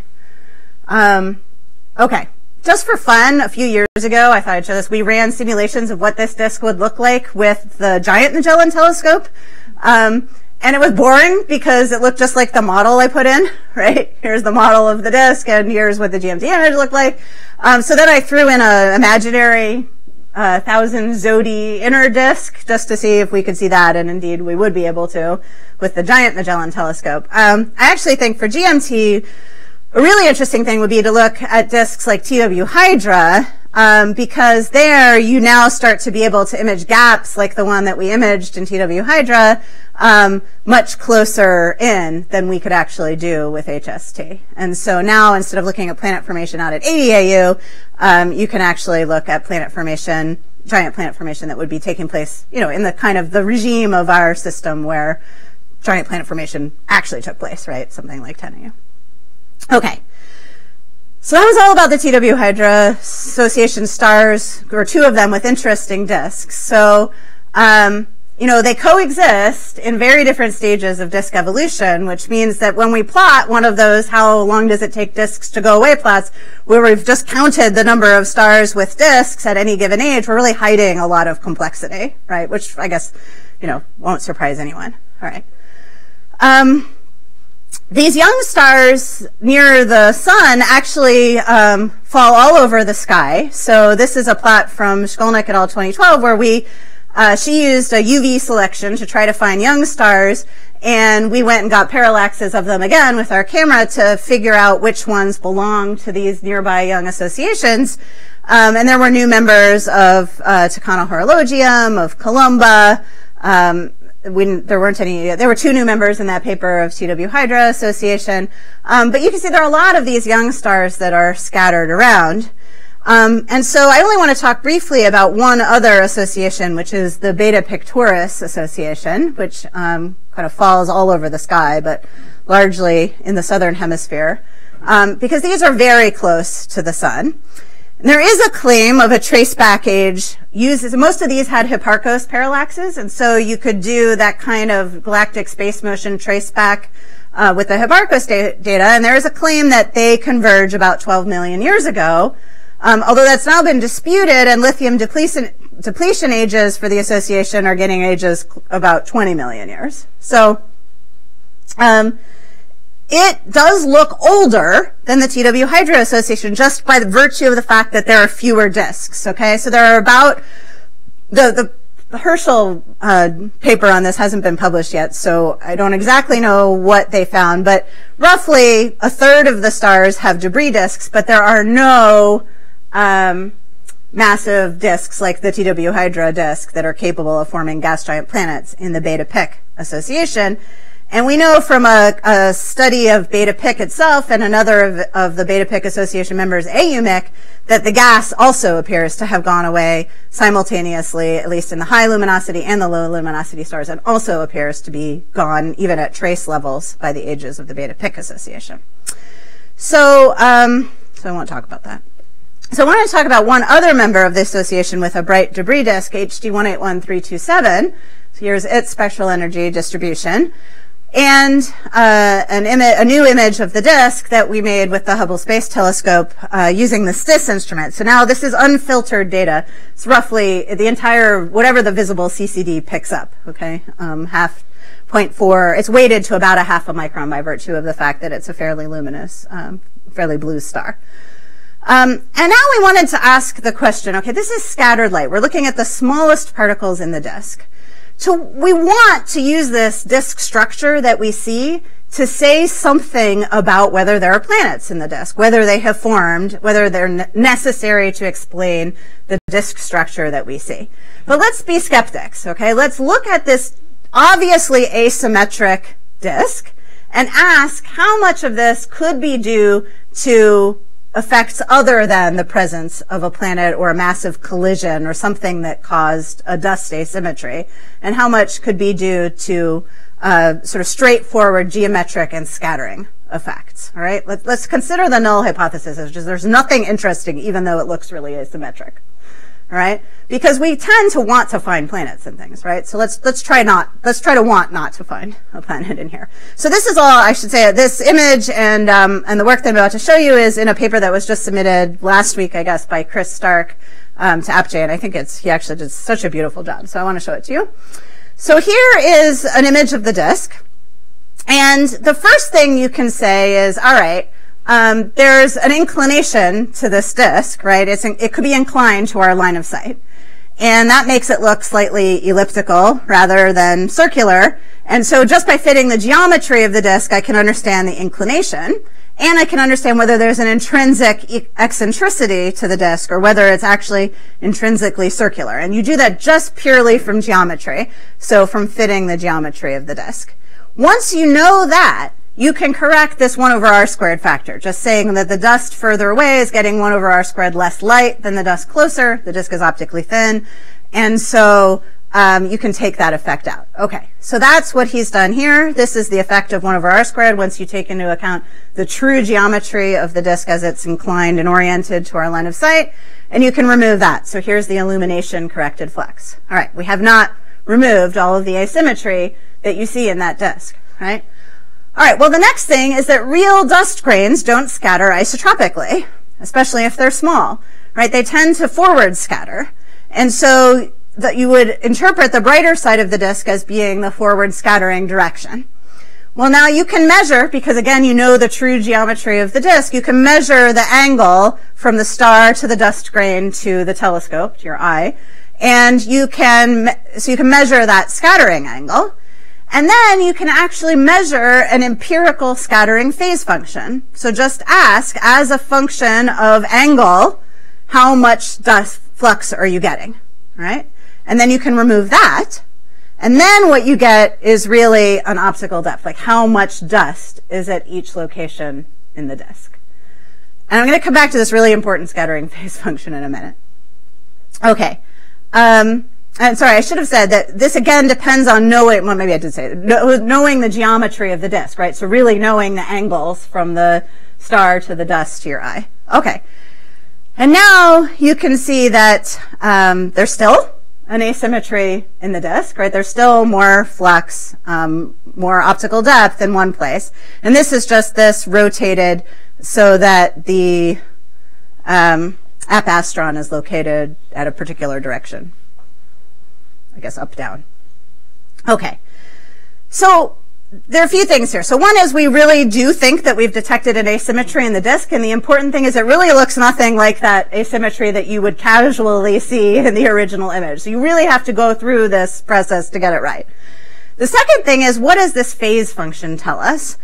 Okay. Just for fun, a few years ago, I thought I'd show this. We ran simulations of what this disk would look like with the giant Magellan telescope. And it was boring because it looked just like the model I put in, right? Here's the model of the disk, and here's what the GMT image looked like. So then I threw in an imaginary 1,000 Zodi inner disk just to see if we could see that, and indeed we would be able to with the giant Magellan telescope. I actually think for GMT, a really interesting thing would be to look at disks like TW Hydra, because there you now start to be able to image gaps like the one that we imaged in TW Hydra much closer in than we could actually do with HST. And so now instead of looking at planet formation out at 80 AU, you can actually look at planet formation, giant planet formation that would be taking place, in the kind of the regime of our system where giant planet formation actually took place, right? Something like 10 AU. Okay, so that was all about the TW Hydra Association stars. There were 2 of them with interesting disks. So, they coexist in very different stages of disk evolution, which means that when we plot one of those how long does it take disks to go away plots, where we've just counted the number of stars with disks at any given age, we're really hiding a lot of complexity, right? Which I guess, won't surprise anyone. All right. These young stars near the sun actually fall all over the sky. So this is a plot from Shkolnik et al. 2012 where she used a UV selection to try to find young stars, and we went and got parallaxes of them again with our camera to figure out which ones belong to these nearby young associations. And there were new members of Tucana Horologium, of Columba. There weren't any. There were 2 new members in that paper of TW Hydra Association. But you can see there are a lot of these young stars that are scattered around. And so I only want to talk briefly about one other association, which is the Beta Pictoris Association, which kind of falls all over the sky, but largely in the southern hemisphere, because these are very close to the sun. And there is a claim of a traceback age. Most of these had Hipparcos parallaxes, and so you could do that kind of galactic space motion traceback with the Hipparcos data, and there is a claim that they converge about 12 million years ago, although that's now been disputed, and lithium depletion ages for the association are getting ages about 20 million years. So it does look older than the TW Hydra Association just by the virtue of the fact that there are fewer disks, okay? So there are about, the Herschel paper on this hasn't been published yet, so I don't exactly know what they found, but roughly a third of the stars have debris disks, but there are no massive disks like the TW Hydra disk that are capable of forming gas giant planets in the Beta Pic Association. And we know from a study of Beta Pic itself and another of the Beta Pic Association members, AUMIC, that the gas also appears to have gone away simultaneously, at least in the high luminosity and the low luminosity stars, and also appears to be gone even at trace levels by the ages of the Beta Pic Association. So I won't talk about that. So I want to talk about one other member of the association with a bright debris disk, HD 181327. So here's its spectral energy distribution. And a new image of the disk that we made with the Hubble Space Telescope using the STIS instrument. So now this is unfiltered data. It's roughly the entire, whatever the visible CCD picks up, okay? 0.4, it's weighted to about a half a micron by virtue of the fact that it's a fairly luminous, fairly blue star. And now we wanted to ask the question, okay, this is scattered light. We're looking at the smallest particles in the disk. So we want to use this disk structure that we see to say something about whether there are planets in the disk, whether they have formed, whether they're necessary to explain the disk structure that we see. But let's be skeptics, okay? Let's look at this obviously asymmetric disk and ask how much of this could be due to effects other than the presence of a planet or a massive collision or something that caused a dust asymmetry, and how much could be due to sort of straightforward geometric and scattering effects. All right, let's consider the null hypothesis, which is there's nothing interesting even though it looks really asymmetric. All right, because we tend to want to find planets and things, right? So let's try to want not to find a planet in here. So this is all, I should say, this image and the work that I'm about to show you is in a paper that was just submitted last week, I guess, by Chris Stark to AppJ, and I think he actually did such a beautiful job. So I want to show it to you. So here is an image of the disk, and the first thing you can say is, all right, there's an inclination to this disk, right? It could be inclined to our line of sight. And that makes it look slightly elliptical rather than circular. And so just by fitting the geometry of the disk, I can understand the inclination. And I can understand whether there's an intrinsic eccentricity to the disk or whether it's actually intrinsically circular. And you do that just purely from geometry, so from fitting the geometry of the disk. Once you know that, you can correct this 1 over r squared factor, just saying that the dust further away is getting 1 over r squared less light than the dust closer. The disk is optically thin. And so you can take that effect out. Okay, so that's what he's done here. This is the effect of 1 over r squared once you take into account the true geometry of the disk as it's inclined and oriented to our line of sight. And you can remove that. So here's the illumination corrected flux. All right, we have not removed all of the asymmetry that you see in that disk, right? All right, well, the next thing is that real dust grains don't scatter isotropically, especially if they're small, right? They tend to forward scatter. And so that you would interpret the brighter side of the disk as being the forward scattering direction. Well, now you can measure, because again, you know the true geometry of the disk, you can measure the angle from the star to the dust grain to the telescope, to your eye, and so you can measure that scattering angle. And then you can actually measure an empirical scattering phase function. So just ask, as a function of angle, how much dust flux are you getting, right? And then you can remove that. And then what you get is really an optical depth, like how much dust is at each location in the disk. And I'm going to come back to this really important scattering phase function in a minute. Okay. And sorry, I should have said that this again depends on knowing, well, maybe I did say it, knowing the geometry of the disk, right? So really knowing the angles from the star to the dust to your eye. Okay. And now you can see that there's still an asymmetry in the disk, right? There's still more flux, more optical depth in one place. And this is just this rotated so that the apastron is located at a particular direction. I guess up, down. Okay. So there are a few things here. So one is we really do think that we've detected an asymmetry in the disk, and the important thing is it really looks nothing like that asymmetry that you would casually see in the original image. So you really have to go through this process to get it right. The second thing is, what does this phase function tell us?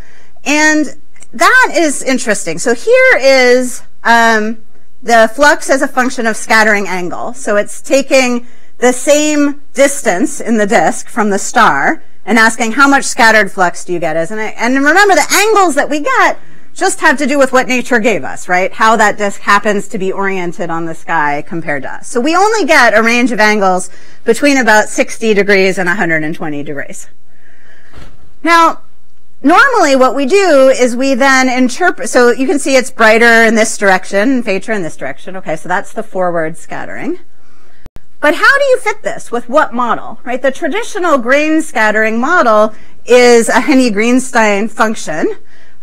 And that is interesting. So here is the flux as a function of scattering angle. So it's taking the same distance in the disk from the star and asking how much scattered flux do you get. And remember, the angles that we get just have to do with what nature gave us, right? How that disk happens to be oriented on the sky compared to us. So we only get a range of angles between about 60 degrees and 120 degrees. Now, normally what we do is we then interpret, so you can see it's brighter in this direction, fainter in this direction. Okay, so that's the forward scattering. But how do you fit this with what model, right? The traditional grain scattering model is a Henny-Greenstein function.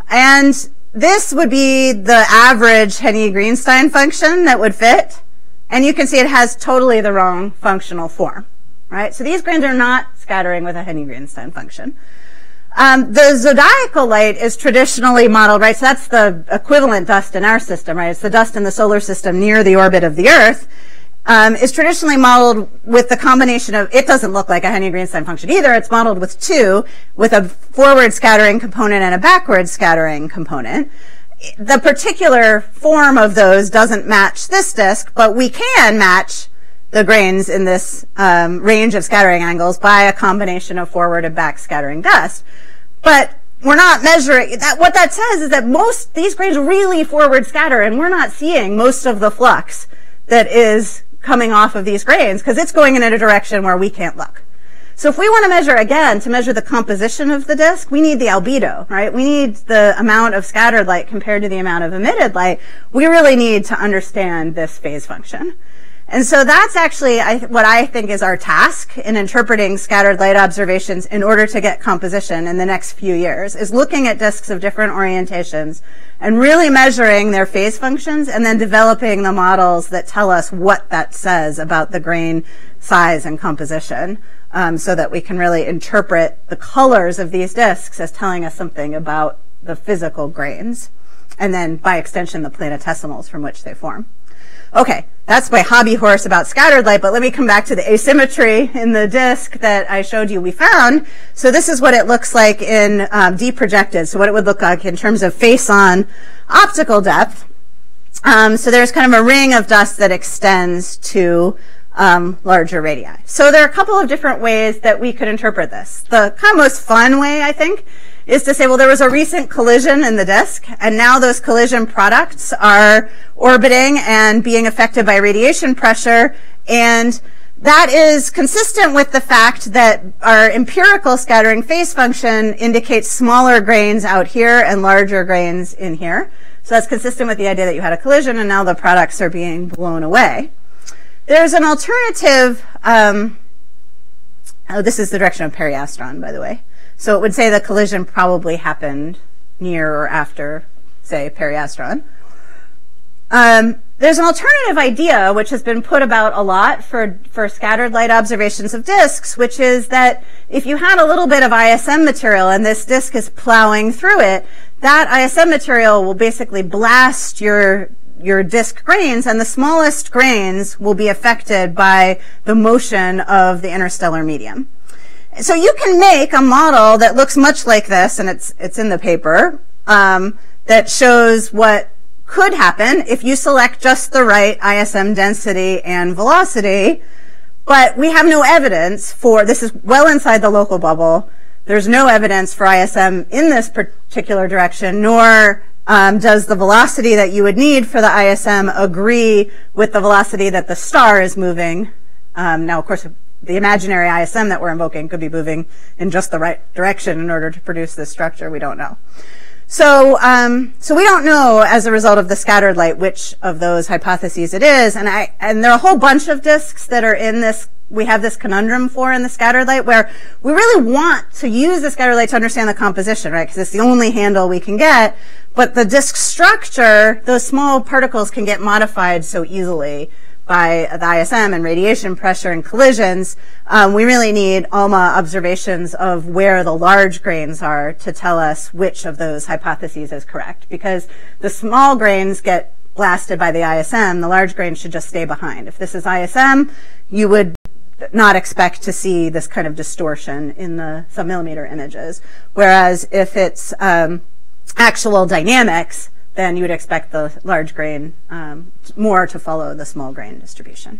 And this would be the average Henny-Greenstein function that would fit. And you can see it has totally the wrong functional form, right? So these grains are not scattering with a Henny-Greenstein function. The zodiacal light is traditionally modeled, right? So that's the equivalent dust in our system, right? It's the dust in the solar system near the orbit of the Earth. Is traditionally modeled with the combination of, it doesn't look like a Henny-Greenstein function either. It's modeled with two, with a forward scattering component and a backward scattering component. The particular form of those doesn't match this disk, but we can match the grains in this range of scattering angles by a combination of forward and back scattering dust. But we're not measuring that. What that says is that these grains really forward scatter, and we're not seeing most of the flux that is coming off of these grains because it's going in a direction where we can't look. So if we want to measure, again, to measure the composition of the disk, we need the albedo, right? We need the amount of scattered light compared to the amount of emitted light. We really need to understand this phase function. And so that's actually what I think is our task in interpreting scattered light observations in order to get composition in the next few years, is looking at disks of different orientations and really measuring their phase functions and then developing the models that tell us what that says about the grain size and composition, so that we can really interpret the colors of these disks as telling us something about the physical grains, and then by extension the planetesimals from which they form. Okay, that's my hobby horse about scattered light, but let me come back to the asymmetry in the disk that I showed you we found. So this is what it looks like in deprojected, so what it would look like in terms of face-on optical depth. So there's kind of a ring of dust that extends to larger radii. So there are a couple of different ways that we could interpret this. The kind of most fun way, I think, is to say, well, there was a recent collision in the disk, and now those collision products are orbiting and being affected by radiation pressure, and that is consistent with the fact that our empirical scattering phase function indicates smaller grains out here and larger grains in here. So that's consistent with the idea that you had a collision, and now the products are being blown away. There's an alternative, this is the direction of periastron, by the way. So it would say the collision probably happened near or after, say, periastron. There's an alternative idea which has been put about a lot for scattered light observations of disks, which is that if you had a little bit of ISM material and this disk is plowing through it, that ISM material will basically blast your disk grains, and the smallest grains will be affected by the motion of the interstellar medium. So you can make a model that looks much like this, and it's in the paper, that shows what could happen if you select just the right ISM density and velocity, but we have no evidence for, this is well inside the local bubble, there's no evidence for ISM in this particular direction, nor does the velocity that you would need for the ISM agree with the velocity that the star is moving. Now, of course, the imaginary ISM that we're invoking could be moving in just the right direction in order to produce this structure. We don't know. So, so we don't know, as a result of the scattered light, which of those hypotheses it is. And there are a whole bunch of disks that are in this, we have this conundrum for in the scattered light, where we really want to use the scattered light to understand the composition, right? Because it's the only handle we can get. But the disk structure, those small particles can get modified so easily by the ISM and radiation pressure and collisions. We really need ALMA observations of where the large grains are to tell us which of those hypotheses is correct. Because the small grains get blasted by the ISM, the large grains should just stay behind. If this is ISM, you would not expect to see this kind of distortion in the submillimeter images. Whereas if it's actual dynamics, then you would expect the large grain more to follow the small grain distribution.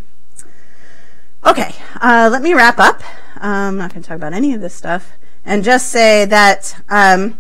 Okay, let me wrap up. I'm not going to talk about any of this stuff, and just say that I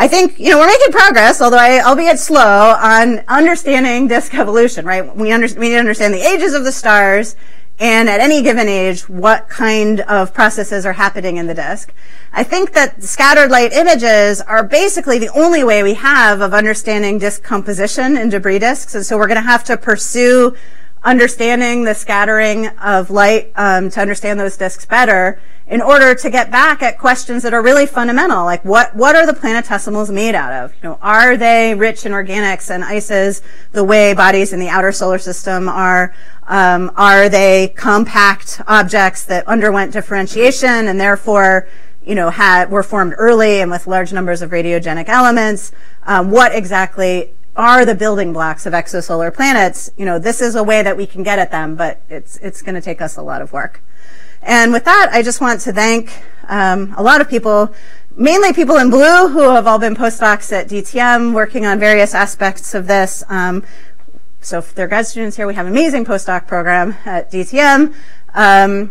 think we're making progress, although albeit slow, on understanding disk evolution. Right? We need to understand the ages of the stars and at any given age, what kind of processes are happening in the disk. I think that scattered light images are basically the only way we have of understanding disk composition in debris disks, and so we're going to have to pursue understanding the scattering of light to understand those disks better in order to get back at questions that are really fundamental, like what are the planetesimals made out of? You know, are they rich in organics and ices the way bodies in the outer solar system are? Are they compact objects that underwent differentiation and therefore, you know, were formed early and with large numbers of radiogenic elements? What exactly are the building blocks of exosolar planets? You know, this is a way that we can get at them, but it's going to take us a lot of work. And with that, I just want to thank a lot of people, mainly people in blue who have all been postdocs at DTM working on various aspects of this. So if they're grad students here, we have an amazing postdoc program at DTM. And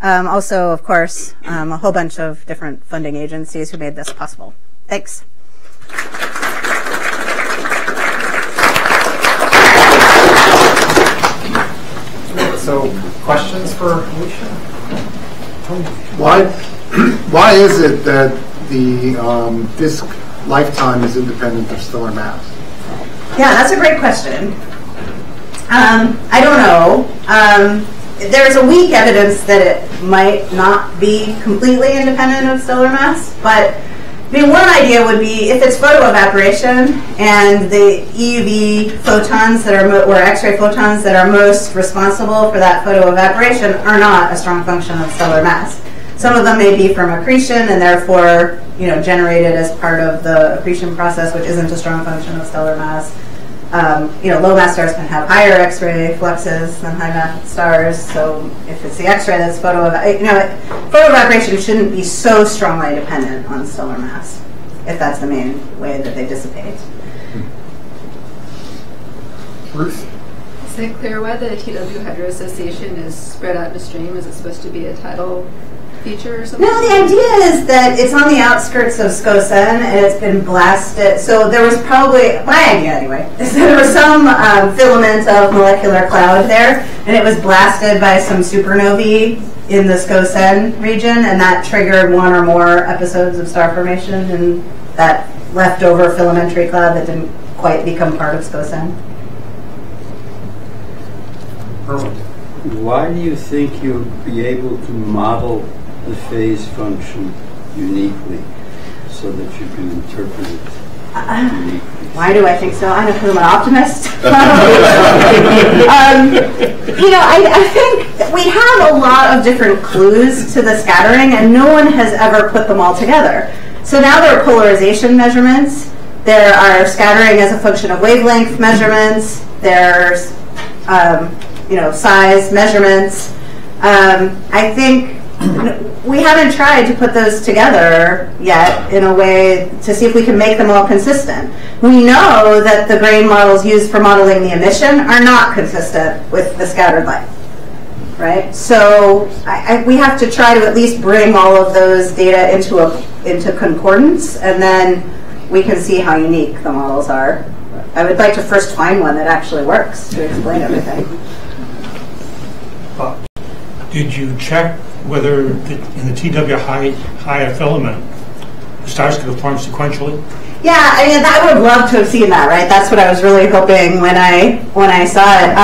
also, of course, a whole bunch of different funding agencies who made this possible. Thanks. So, questions for Alycia? Why is it that the disk lifetime is independent of stellar mass? Yeah, that's a great question. I don't know. There's a weak evidence that it might not be completely independent of stellar mass, but I mean, one idea would be if it's photoevaporation and the EUV photons that are, or X-ray photons that are most responsible for that photoevaporation are not a strong function of stellar mass. Some of them may be from accretion and therefore, you know, generated as part of the accretion process, which isn't a strong function of stellar mass. You know, low mass stars can have higher X-ray fluxes than high mass stars. So if it's the X-ray that's photoevaporation shouldn't be so strongly dependent on stellar mass, if that's the main way that they dissipate. Ruth? Is it clear why the TW Hydro Association is spread out in a stream? Is it supposed to be a tidal feature or something? No, the idea is that it's on the outskirts of Skosen and it's been blasted. So there was probably, my idea anyway, is that there was some filament of molecular cloud there and it was blasted by some supernovae in the Skosen region and that triggered one or more episodes of star formation and that leftover filamentary cloud that didn't quite become part of Skosen. Why do you think you'll be able to model the phase function uniquely so that you can interpret it uniquely? Why do I think so? I'm an optimist. You know, I think we have a lot of different clues to the scattering, and no one has ever put them all together. So now there are polarization measurements. There are scattering as a function of wavelength measurements. There's you know, size measurements. I think we haven't tried to put those together yet in a way to see if we can make them all consistent. We know that the grain models used for modeling the emission are not consistent with the scattered light, right? So we have to try to at least bring all of those data into concordance, and then we can see how unique the models are. I would like to first find one that actually works to explain everything. Did you check whether in the TW high filament the stars could have formed sequentially? Yeah, I mean, I would have loved to have seen that, right? That's what I was really hoping when I saw it.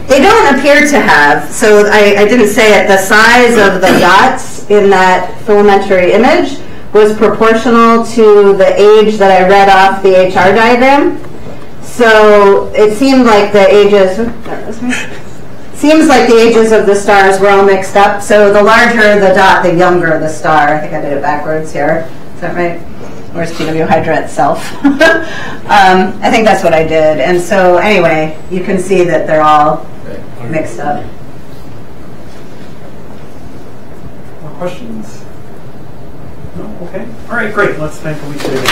They don't appear to have, so I didn't say it. The size of the dots in that filamentary image was proportional to the age that I read off the HR diagram. So it seemed like the ages. Seems like the ages of the stars were all mixed up. So the larger the dot, the younger the star. I think I did it backwards here. Is that right? Where's TW Hydra itself? I think that's what I did. And so anyway, you can see that they're all mixed up. More questions? No? Okay. All right, great. Let's thank Alycia.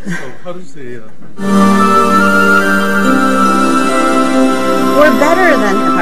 So how does the We're better than him.